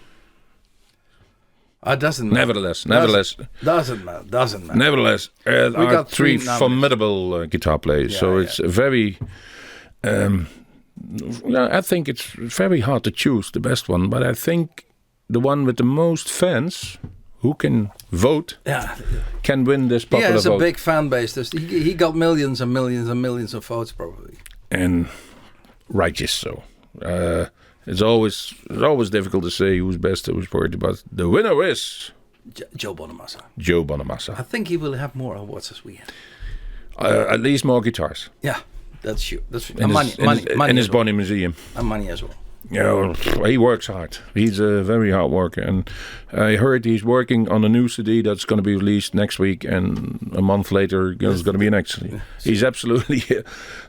Doesn't matter. Nevertheless. Doesn't matter. Nevertheless, we got 3 nominees. formidable guitar players. Yeah, so it's very... I think it's very hard to choose the best one, but I think the one with the most fans who can vote can win this popular vote. He has a big fan base. He got millions and millions and millions of votes probably. And righteous so. It's always difficult to say who's best, who's worst, but the winner is Joe Bonamassa. I think he will have more awards as we have. At least more guitars. Yeah, that's true. That's in his Bonnie Museum. And money as well. Yeah, he works hard. He's a very hard worker, and I heard he's working on a new CD that's going to be released next week, and a month later there's going to be an next CD. He's absolutely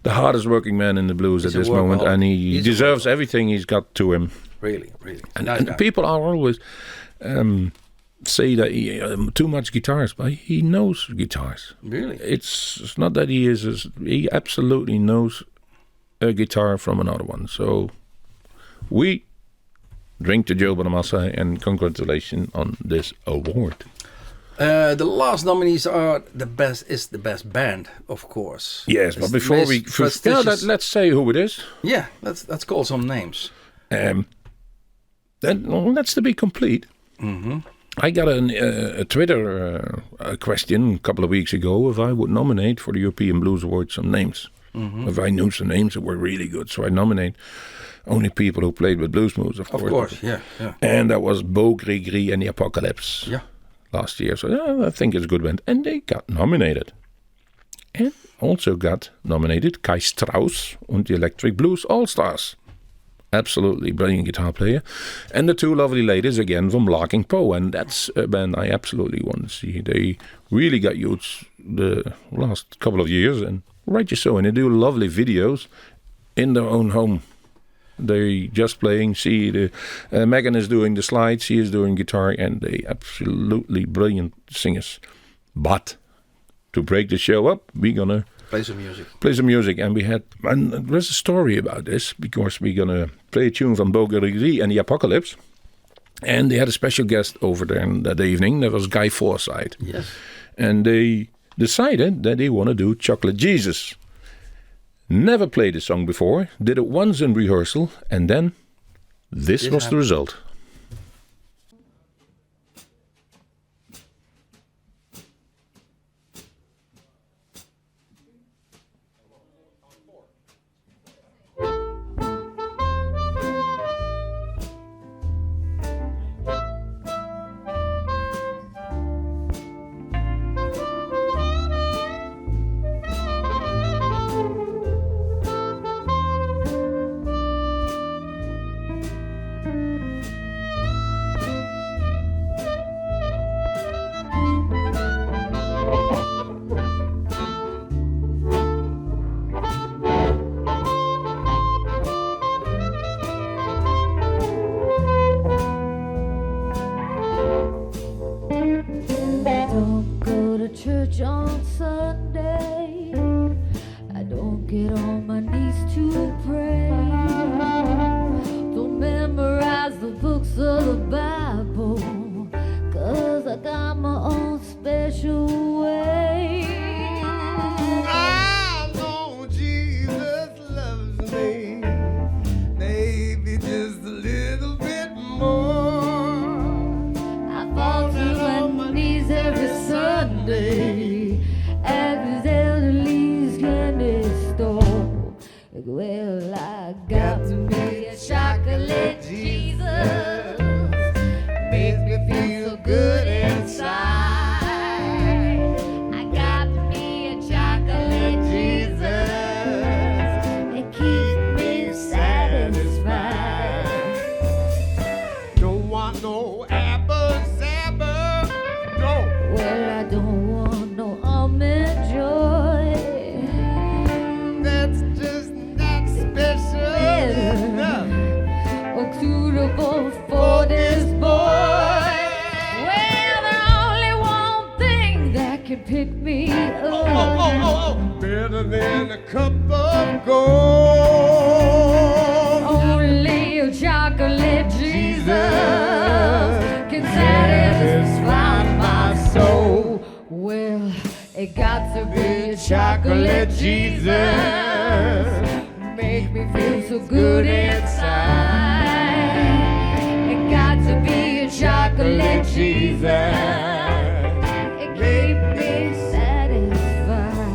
the hardest working man in the blues at this moment, and he deserves everything he's got to him. Really. And people are always say that he too much guitars, but he knows guitars. Really, it's not that he absolutely knows a guitar from another one. So. We drink to Joe Bonamassa, and congratulations on this award. The last nominees are the best band, of course. Yes, but before we let's say who it is. Yeah, let's call some names. Then let's to be complete. Mm-hmm. I got a Twitter question a couple of weeks ago if I would nominate for the European Bluesaward some names. Mm-hmm. If I knew some names that were really good, so I nominate only people who played with Bluesmoose, of course. Of course, yeah. And that was Beau Gris and the Apocalypse. Yeah. Last year, so I think it's a good band, and they got nominated, and also got nominated Kai Strauss and the Electric Blues All Stars. Absolutely brilliant guitar player, and the two lovely ladies again from Larking Poe, and that's a band I absolutely want to see. They really got used the last couple of years, and rightly so, and they do lovely videos in their own home. They just playing. Megan is doing the slides. She is doing guitar, and they absolutely brilliant singers. But to break the show up, we're gonna play some music. And there's a story about this because we're gonna play a tune from Beau Gris and the Apocalypse, and they had a special guest over there that evening. That was Guy Forsyth. Yes, and they decided that they want to do Chocolate Jesus. Never played the song before, did it once in rehearsal, and then this was the result. Church on Sunday, I don't get on my knees to pray, don't memorize the books of the Bible, 'cause I got my own special way. I know Jesus loves me, maybe just a little bit more. I fall to my knees every Sunday at his elderly's candy store. Well, I got to be a chocolate Jesus, makes me feel so good inside. I got to be a chocolate Jesus, it keeps me satisfied. Don't want no apple zapper, no. Well, I don't want no almond joy. That's just not special enough. Or suitable for this boy. Well, there's only one thing that can pick me up. Better than a cup of gold. Only a chocolate Jesus can satisfy my soul. Well, it got to be a chocolate Jesus, make me feel so good inside. It got to be a chocolate Jesus, it keep me satisfied.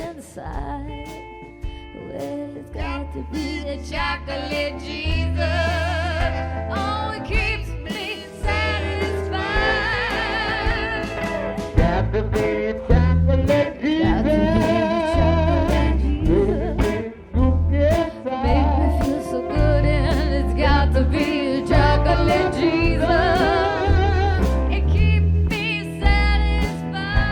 inside. Well, it's got to be a chocolate Jesus. Oh, it keeps me satisfied. Got to be a chocolate Jesus. Make me feel so good, and it's got to be a chocolate Jesus. It keeps me satisfied.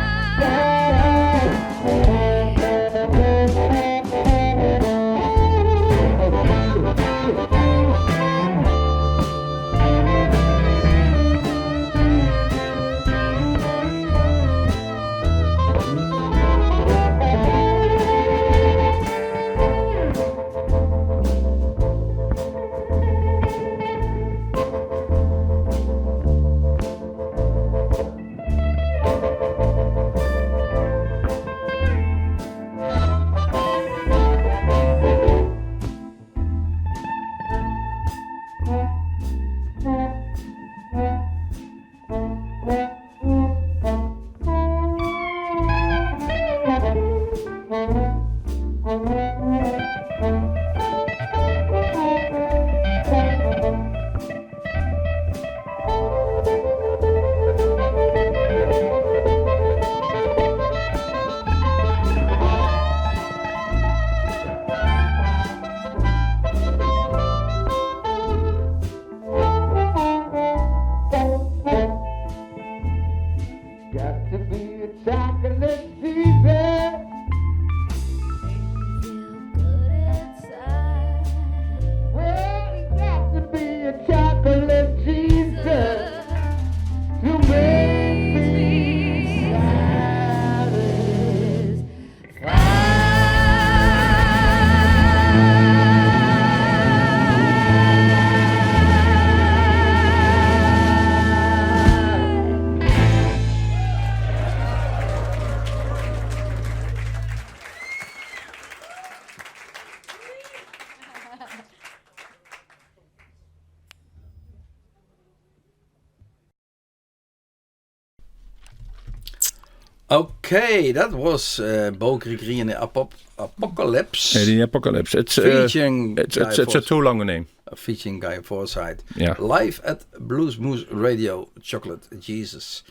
Okay, that was Bo Grigri and the Apocalypse. The Apocalypse. It's featuring it's a too long a name. Featuring Guy Forsyth. Yeah. Live at Bluesmoose Radio, Chocolate Jesus.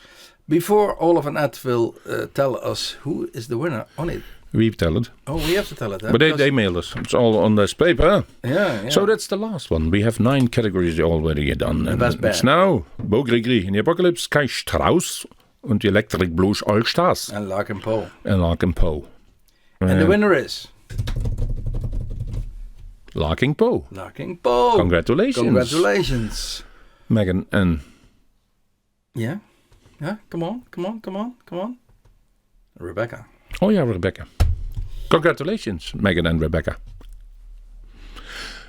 Before Olaf and Ed will tell us who is the winner on it. We tell it. Oh, we have to tell it. Huh? But they mailed us. It's all on this paper. Yeah. So that's the last one. We have 9 categories already done. The best band. It's now Bo Grigri in the Apocalypse, Kai Strauss and the Electric Blues All Stars. And Larkin Poe. And the winner is... Larkin Poe. Congratulations. Megan and... Yeah, come on. Rebecca. Oh yeah, Rebecca. Congratulations, Megan and Rebecca.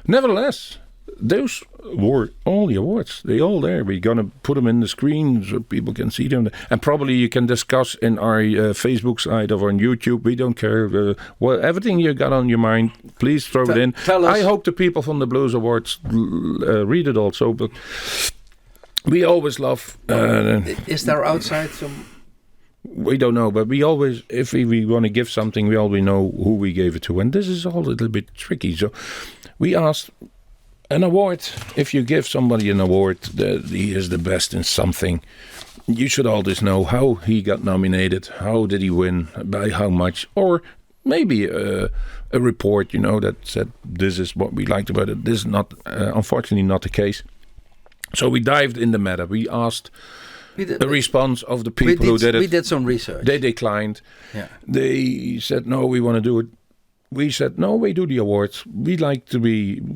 Nevertheless, those were all the awards. They're all there. We're going to put them in the screen so people can see them. And probably you can discuss in our Facebook side or on YouTube. We don't care. Everything you got on your mind, please throw it in. Tell us. I hope the people from the Blues Awards read it also. But we always love... is there outside some... We don't know, but we always, if we want to give something, we always know who we gave it to. And this is all a little bit tricky. So we asked an award. If you give somebody an award that he is the best in something, you should always know how he got nominated, how did he win, by how much, or maybe a report, that said this is what we liked about it. This is not, unfortunately, not the case. So we dived in the matter. We asked... the response of the people who did it. We did some research. They declined. Yeah. They said, no, we want to do it. We said, no, we do the awards. We like to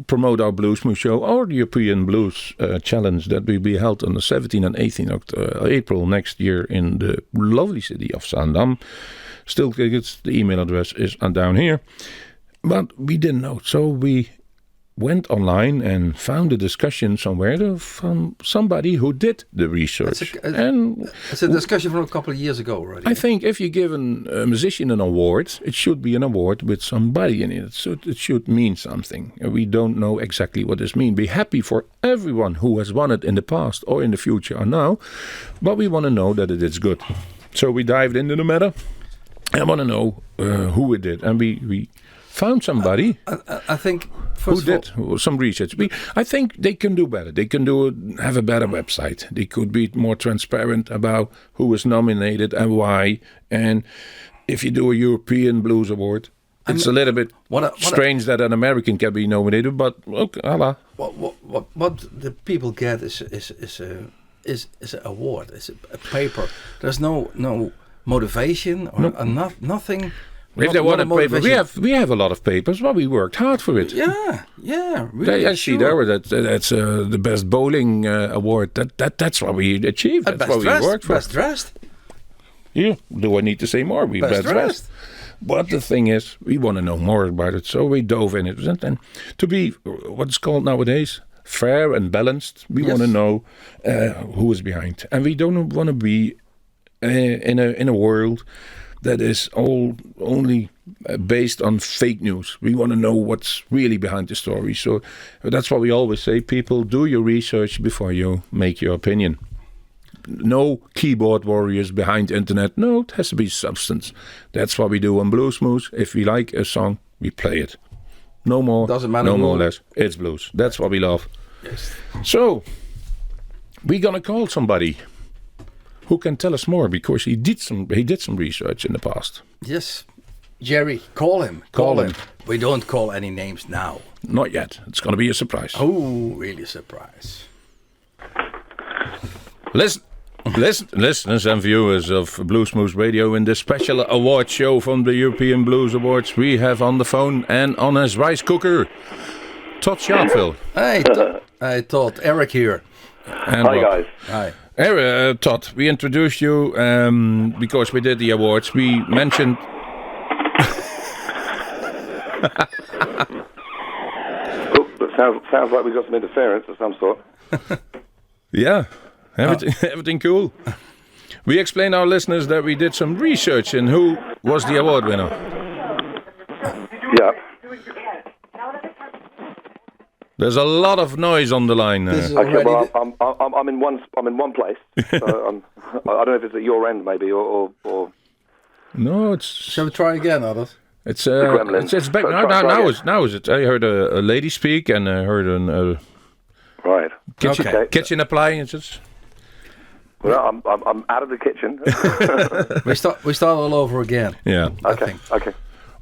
promote our Bluesmoose show, our European Blues Challenge that will be held on the 17th and 18th April next year in the lovely city of Zaandam. Still, the email address is down here. But we didn't know. So we went online and found a discussion somewhere from somebody who did the research. It's a discussion from a couple of years ago already. I think if you give a musician an award, it should be an award with somebody in it. So it should mean something. We don't know exactly what this means. Be happy for everyone who has won it in the past or in the future or now, but we want to know that it is good. So we dived into the matter. I want to know who it did, and we found somebody. I think who did some research. I think they can do better. They can have a better website. They could be more transparent about who was nominated and why. And if you do a European Blues Award, it's a little bit strange that an American can be nominated. But okay, what the people get is an award. It's a paper. There's no motivation or nothing. If they want a paper, we have a lot of papers. Well, we worked hard for it. Yeah. Really, I see there that's the best bowling award. That's what we achieved. That's what we worked for. Best dressed. Yeah. Do I need to say more? We best dressed. But the thing is, we want to know more about it, so we dove in it. And to be what's called nowadays fair and balanced, we want to know who is behind, and we don't want to be in a world that is only based on fake news. We want to know what's really behind the story. So that's what we always say. People, do your research before you make your opinion. No keyboard warriors behind internet. No, it has to be substance. That's what we do on Bluesmoose. If we like a song, we play it. No more, doesn't matter. No more or less. It's blues. That's what we love. Yes. So, we're going to call somebody who can tell us more, because he did some research in the past. Yes, Jerry, call him. Call him. We don't call any names now. Not yet. It's going to be a surprise. Oh, really a surprise. Listeners and viewers of Bluesmoose Radio, in this special award show from the European Blues Awards, we have on the phone and on his rice cooker, Todd Sharpville. Hey, Todd. Eric here. And hi, guys. Hi. Todd, we introduced you because we did the awards. We mentioned... sounds like we've got some interference of some sort. Yeah, everything cool. We explained our listeners that we did some research in who was the award winner. Yeah. There's a lot of noise on the line. Okay, well, I'm in one place. So I don't know if it's at your end, maybe, or. No, it's. Shall we try again, others? It's back now. Is it? I heard a lady speak, and I heard right kitchen appliances. Well, I'm out of the kitchen. we start all over again. Yeah. Okay.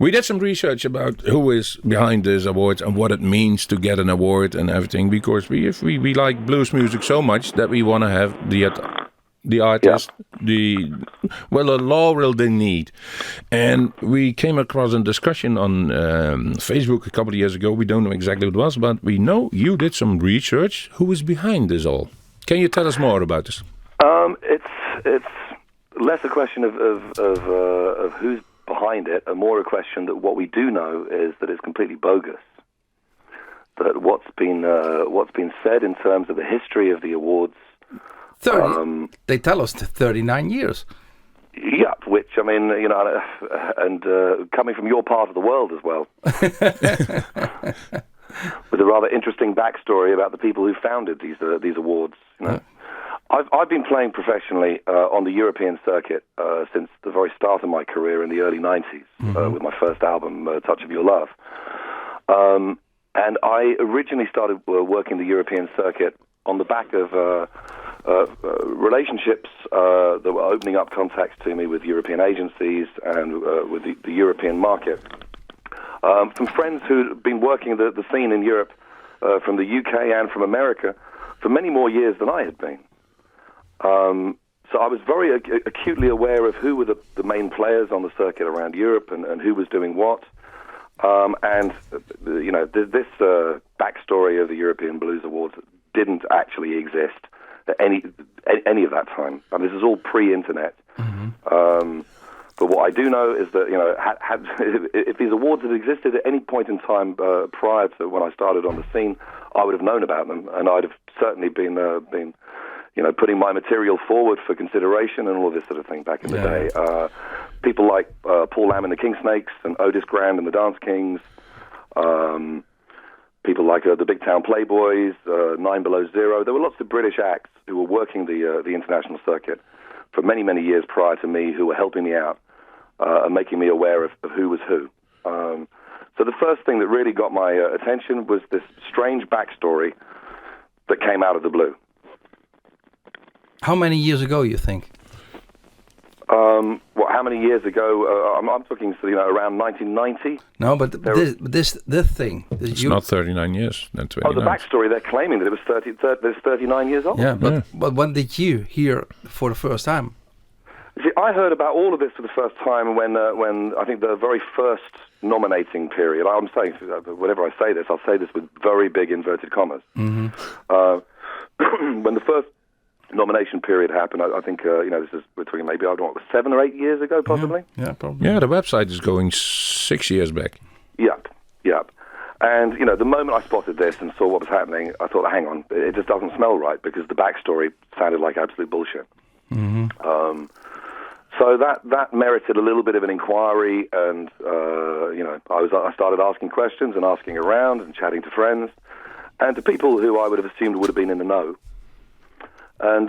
We did some research about who is behind this award and what it means to get an award and everything, because we like blues music so much that we want to have the artist, the laurel they need. And we came across a discussion on Facebook a couple of years ago. We don't know exactly what it was, but we know you did some research. Who is behind this all? Can you tell us more about this? It's less a question of who's behind it, and more a question that what we do know is that it's completely bogus. That what's been said in terms of the history of the awards. 30. They tell us 39 years. Yeah, which I mean, and coming from your part of the world as well, with a rather interesting backstory about the people who founded these awards. I've been playing professionally on the European circuit since the very start of my career in the early 90s, with my first album, Touch of Your Love. And I originally started working the European circuit on the back of relationships that were opening up contacts to me with European agencies and with the European market. From friends who'd been working the scene in Europe from the UK and from America for many more years than I had been. So I was very acutely aware of who were the main players on the circuit around Europe and who was doing what. And this backstory of the European Blues Awards didn't actually exist at any of that time. I mean, this is all pre-internet. But what I do know is that if these awards had existed at any point in time prior to when I started on the scene, I would have known about them, and I'd have certainly been putting my material forward for consideration and all of this sort of thing back in the day. People like Paul Lamb and the King Snakes and Otis Grand and the Dance Kings. People like the Big Town Playboys, 9 Below Zero. There were lots of British acts who were working the international circuit for many, many years prior to me, who were helping me out and making me aware of who was who. So the first thing that really got my attention was this strange backstory that came out of the blue. How many years ago, you think? How many years ago? I'm talking, around 1990. No, but this thing. It's not 39 years. Then 29. Oh, the backstory. They're claiming that it was 39 years old. Yeah, but when did you hear for the first time? See, I heard about all of this for the first time when I think the very first nominating period. I'm saying, whenever I say this, I'll say this with very big inverted commas. Mm-hmm. When the first nomination period happened, I think, we're talking maybe, 7 or 8 years ago, possibly? Yeah, probably. Yeah, the website is going 6 years back. Yep. And, the moment I spotted this and saw what was happening, I thought, hang on, it just doesn't smell right, because the backstory sounded like absolute bullshit. Mm-hmm. So that merited a little bit of an inquiry, and, I started asking questions and asking around and chatting to friends, and to people who I would have assumed would have been in the know. And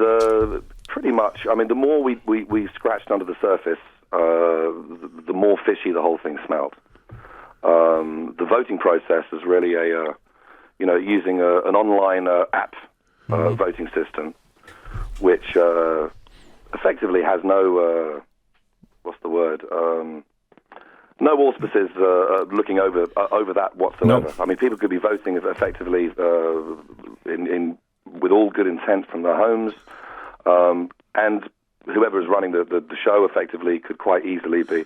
pretty much, the more we scratched under the surface, the more fishy the whole thing smelled. The voting process is really using an online app voting system, which effectively has no, no auspices looking over that whatsoever. No. People could be voting effectively with all good intent from their homes, and whoever is running the show effectively could quite easily be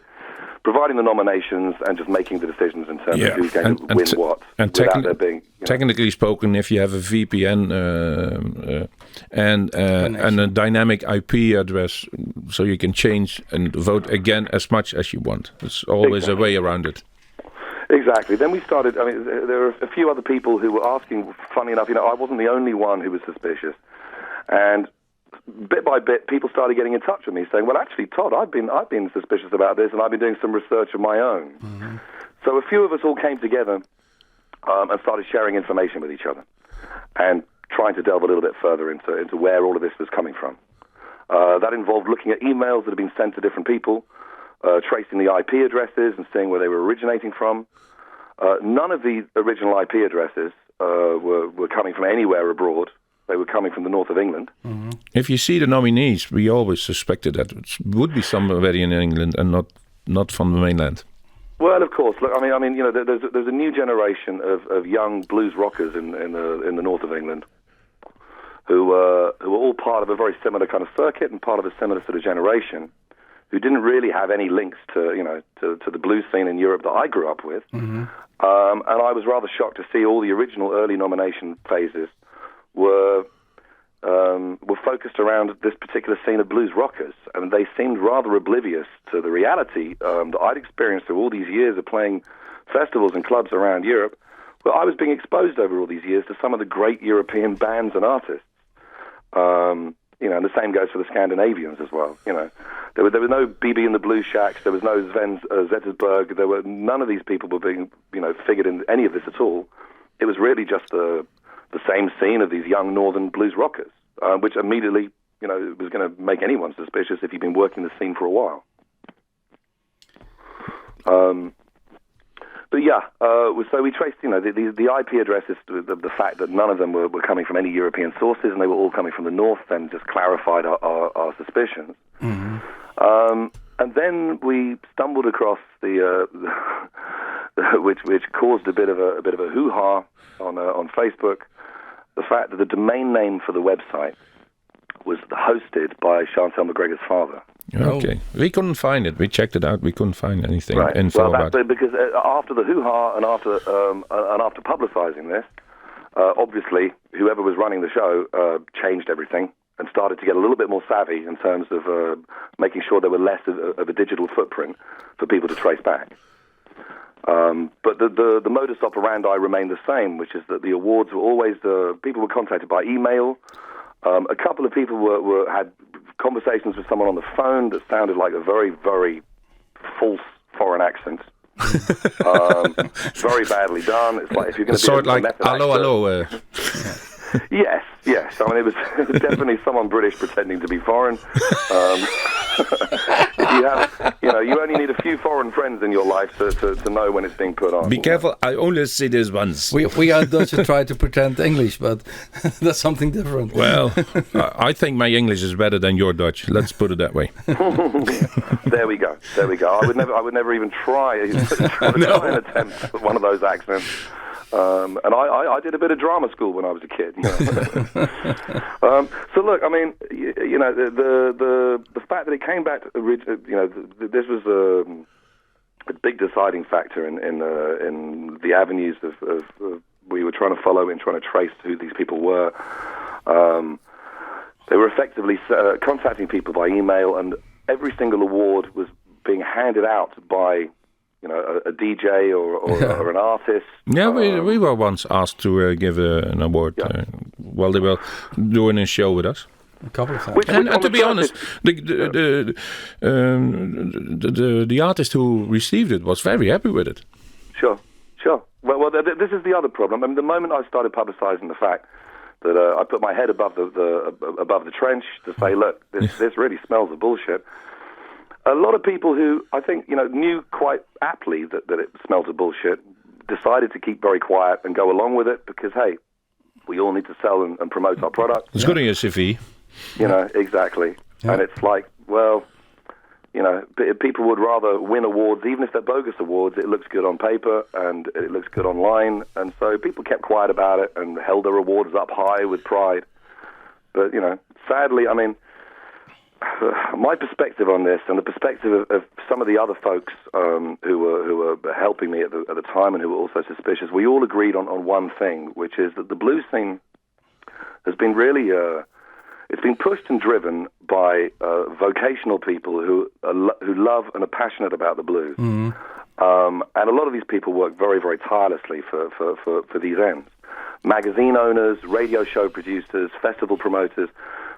providing the nominations and just making the decisions in terms of who's going to win what. And without there being, technically spoken, if you have a VPN and a dynamic IP address, so you can change and vote again as much as you want. There's always a way around it. Exactly. Then we started, there were a few other people who were asking, funny enough, I wasn't the only one who was suspicious. And bit by bit, people started getting in touch with me saying, well, actually, Todd, I've been suspicious about this, and I've been doing some research of my own. Mm-hmm. So a few of us all came together and started sharing information with each other and trying to delve a little bit further into where all of this was coming from. That involved looking at emails that had been sent to different people, tracing the IP addresses and seeing where they were originating from. None of the original IP addresses were coming from anywhere abroad. They were coming from the north of England. Mm-hmm. If you see the nominees, we always suspected that it would be somebody in England and not from the mainland. Well, of course. Look, there's a new generation of young blues rockers in the north of England who are all part of a very similar kind of circuit and part of a similar sort of generation, who didn't really have any links to the blues scene in Europe that I grew up with. Mm-hmm. And I was rather shocked to see all the original early nomination phases were focused around this particular scene of blues rockers, and they seemed rather oblivious to the reality that I'd experienced through all these years of playing festivals and clubs around Europe, where I was being exposed over all these years to some of the great European bands and artists. And the same goes for the Scandinavians as well. There was no BB and the Blue Shacks, there was no Sven Zettersberg, none of these people were being figured in any of this at all. It was really just the same scene of these young northern blues rockers, which immediately, was going to make anyone suspicious if you'd been working the scene for a while. So we traced, the IP addresses, the fact that none of them were coming from any European sources, and they were all coming from the north, then just clarified our suspicions. Mm-hmm. And then we stumbled across the which caused a bit of a hoo-ha on Facebook. The fact that the domain name for the website was hosted by Chantal McGregor's father. Okay. We couldn't find it. We checked it out. We couldn't find anything info about it. Because after the hoo-ha and after publicising this, obviously, whoever was running the show changed everything and started to get a little bit more savvy in terms of making sure there were less of a digital footprint for people to trace back. But the modus operandi remained the same, which is that the awards were always people were contacted by email. A couple of people had conversations with someone on the phone that sounded like a very, very false foreign accent. Very badly done. It's like if you're going to be like hello. Yes. It was definitely someone British pretending to be foreign. You only need a few foreign friends in your life to know when it's being put on. Be careful, I only see this once. We are Dutch and try to pretend English, but that's something different. Well, I think my English is better than your Dutch. Let's put it that way. There we go. I would never even try and attempt one of those accents. And I did a bit of drama school when I was a kid. So look, I mean, the fact that it came back, this was a big deciding factor in the avenues of we were trying to follow and trying to trace who these people were. They were effectively contacting people by email, and every single award was being handed out by a DJ or an artist. Yeah, we were once asked to give an award while they were doing a show with us. A couple of times. And to be honest, the artist who received it was very happy with it. Sure. Well, this is the other problem. I mean, the moment I started publicising the fact that I put my head above the trench to say, look, this really smells of bullshit. A lot of people who I think knew quite aptly that it smelled of bullshit decided to keep very quiet and go along with it because, hey, we all need to sell and promote our product. It's good in your CV. Exactly. Yeah. And it's like, well, people would rather win awards, even if they're bogus awards. It looks good on paper and it looks good online. And so people kept quiet about it and held their awards up high with pride. But, sadly, I mean, my perspective on this, and the perspective of some of the other folks who were helping me at the time and who were also suspicious, we all agreed on one thing, which is that the blues scene has been really it's been pushed and driven by vocational people who love and are passionate about the blues. Mm-hmm. And a lot of these people work very, very tirelessly for these ends. Magazine owners, radio show producers, festival promoters,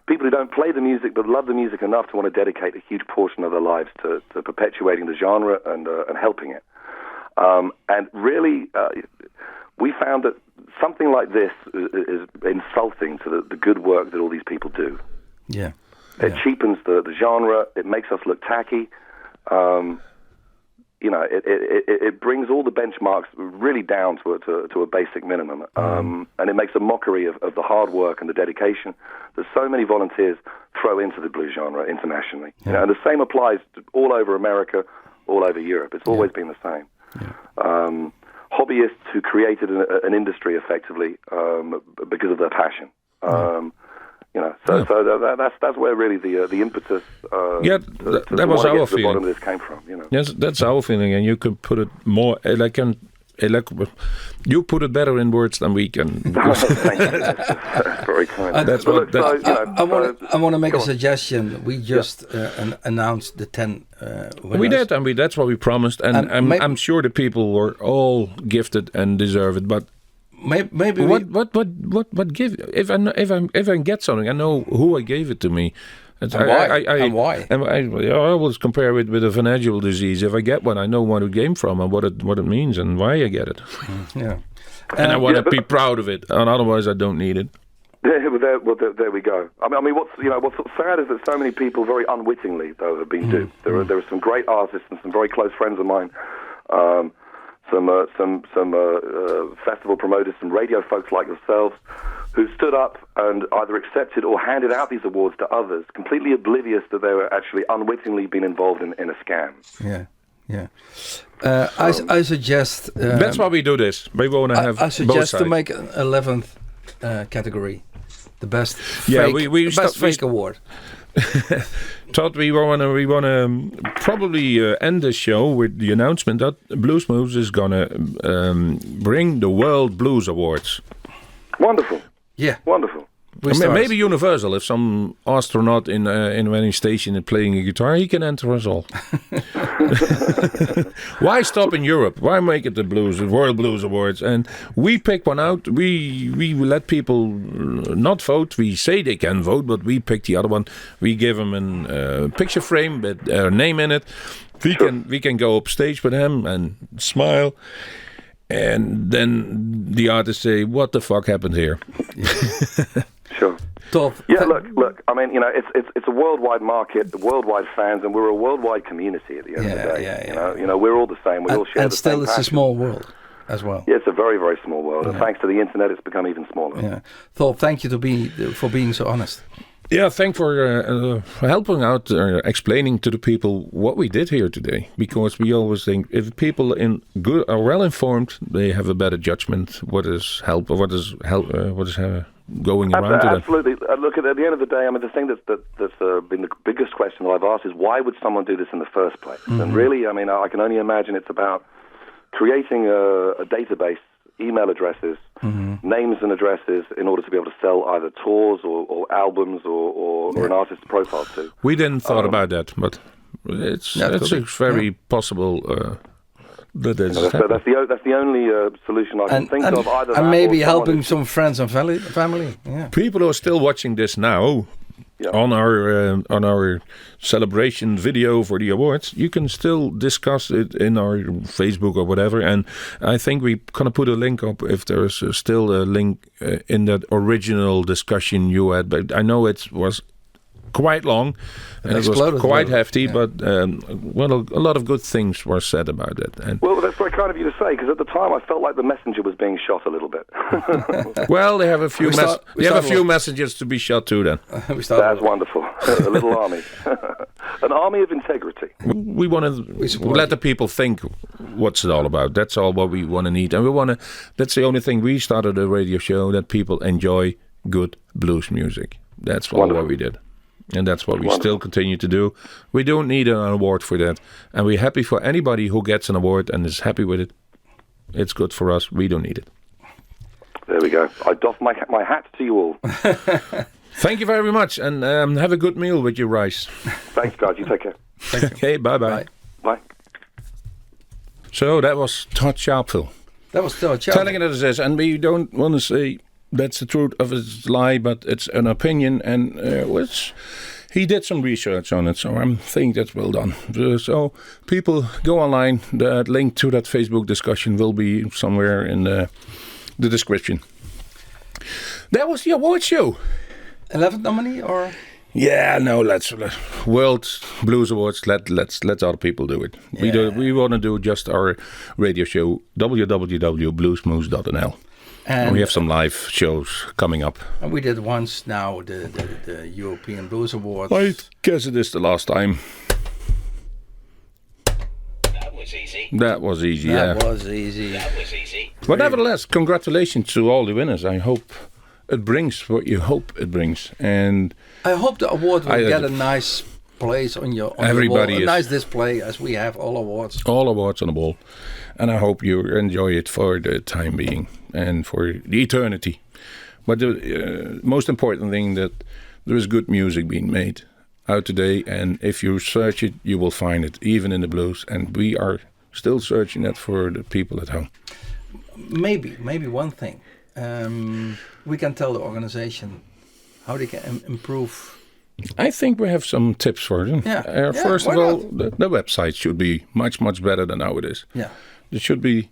people who don't play the music but love the music enough to want to dedicate a huge portion of their lives to perpetuating the genre and helping it. And really, we found that something like this is insulting to the good work that all these people do. Yeah. It cheapens the genre. It makes us look tacky. It brings all the benchmarks really down to a basic minimum. And it makes a mockery of the hard work and the dedication that so many volunteers throw into the blues genre internationally. Yeah. And the same applies to all over America, all over Europe. It's always been the same. Yeah. Hobbyists who created an industry effectively because of their passion. That's where really the impetus. That was our feeling. Bottom of this came from. Yes, that's our feeling, and you could put it more you put it better in words than we can. Thank you. That's very kind. I want to make a suggestion. We just announced the 10 winners. We did, and that's what we promised, and I'm sure the people were all gifted and deserve it, but. Maybe what give if I get something, I know who I gave it to me. And why? I always compare it with a venereal disease. If I get one, I know what it came from and what it means and why I get it. Yeah, and I want to be proud of it, and otherwise I don't need it. There we go. I mean, what's sad is that so many people, very unwittingly, though, have been duped. There are some great artists and some very close friends of mine. Some festival promoters, some radio folks like yourselves, who stood up and either accepted or handed out these awards to others, completely oblivious that they were actually unwittingly being involved in a scam. Yeah. I suggest... that's why we do this. We want to have I suggest both to make an 11th category. The best fake award. Thought we want to probably end the show with the announcement that Bluesmoose is gonna bring the World Blues Awards. Wonderful. Yeah. Wonderful. Maybe Universal, if some astronaut in any station is playing a guitar, he can enter us all. Why stop in Europe? Why make it the World Blues Awards? And we pick one out. We let people not vote. We say they can vote, but we pick the other one. We give them a picture frame with their name in it. We can go up stage with him and smile. And then the artists say, "What the fuck happened here?" Sure. Yeah, look. I mean, it's a worldwide market, worldwide fans, and we're a worldwide community at the end of the day. You know, we're all the same. We all share and the still, same it's passion. a small world as well. Yeah, it's a very, very small world, and thanks to the internet, it's become even smaller. Yeah, Thorpe, thank you for being so honest. Yeah, thanks for helping out, explaining to the people what we did here today. Because we always think if people are well informed, they have a better judgment. What is going around to them. Absolutely. Look, at the end of the day, I mean, the thing that's been the biggest question that I've asked is why would someone do this in the first place? Mm-hmm. And really, I mean, I can only imagine it's about creating a database, email addresses, names and addresses in order to be able to sell either tours or albums or an artist's profile to. We didn't thought about that, but it's very possible. That's the only solution I can think of. Either and maybe helping some friends and family. Yeah. People who are still watching this now on our celebration video for the awards, you can still discuss it in our Facebook or whatever. And I think we're gonna put a link up if there's still a link in that original discussion you had. But I know it was quite long and it was quite hefty, but a lot of good things were said about it. And well, that's very kind of you to say, because at the time I felt like the messenger was being shot a little bit. Well, they have a few messages to be shot too. Then that's wonderful. A little army, an army of integrity. We want to let the people think what's it all about. That's all what we want to need, and we want to. That's the only thing. We started a radio show that people enjoy good blues music. That's all what we did. And that's what we still continue to do. We don't need an award for that. And we're happy for anybody who gets an award and is happy with it. It's good for us. We don't need it. There we go. I doff my hat to you all. Thank you very much. And have a good meal with your rice. Thanks, guys. You take care. Okay, bye-bye. Bye. So that was Todd Sharpville. Telling it as it is. And we don't want to say that's the truth of his lie, but it's an opinion, and he did some research on it, so I think that's well done. So people go online. The link to that Facebook discussion will be somewhere in the description. That was the award show. 11th nominee, or? Yeah, no. Let's World Blues Awards. Let other people do it. Yeah. We want to do just our radio show. www.bluesmoose.nl. And we have some live shows coming up. And we did once now the European Bluesawards. I guess it is the last time. That was easy. That was easy. But nevertheless, congratulations to all the winners. I hope it brings what you hope it brings. And I hope the award will get a nice place on your wall. A nice display, as we have all awards. All awards on the wall. And I hope you enjoy it for the time being and for the eternity. But the most important thing that there is good music being made out today, and if you search it, you will find it, even in the blues. And we are still searching that for the people at home. Maybe one thing. We can tell the organization how they can improve. I think we have some tips for them. First of all, the website should be much, much better than how it is. Yeah. There should be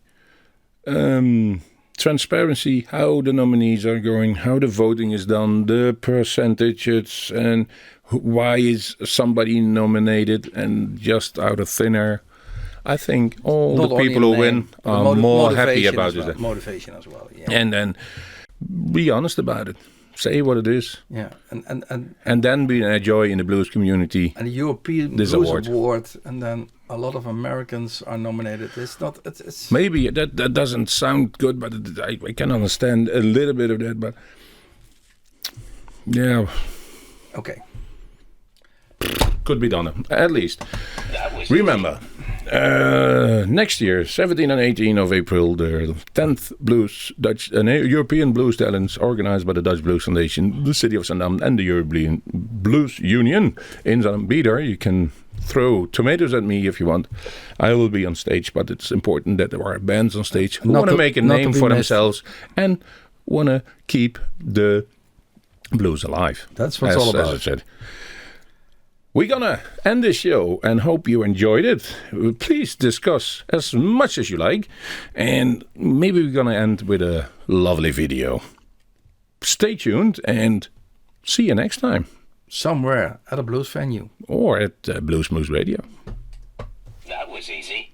transparency, how the nominees are going, how the voting is done, the percentages, and why is somebody nominated and just out of thin air. I think all the people who win are more happy about it. Motivation as well. Yeah. And then be honest about it. Say what it is. Yeah, and then be a joy in the blues community. And the European Blues Award, and then a lot of Americans are nominated. It's not. It's maybe that doesn't sound good, but I can understand a little bit of that. But yeah, okay, could be done at least. Remember. Next year, 17 and 18 of April, the 10th European Blues Talents, organized by the Dutch Blues Foundation, the City of Zandam, and the European Blues Union in Zandam. Be there. You can throw tomatoes at me if you want. I will be on stage, but it's important that there are bands on stage who want to make a name for themselves and want to keep the blues alive. That's what it's all about. As I said. We're going to end this show and hope you enjoyed it. Please discuss as much as you like. And maybe we're going to end with a lovely video. Stay tuned and See you next time. Somewhere at a blues venue. Or at Bluesmoose Radio. That was easy.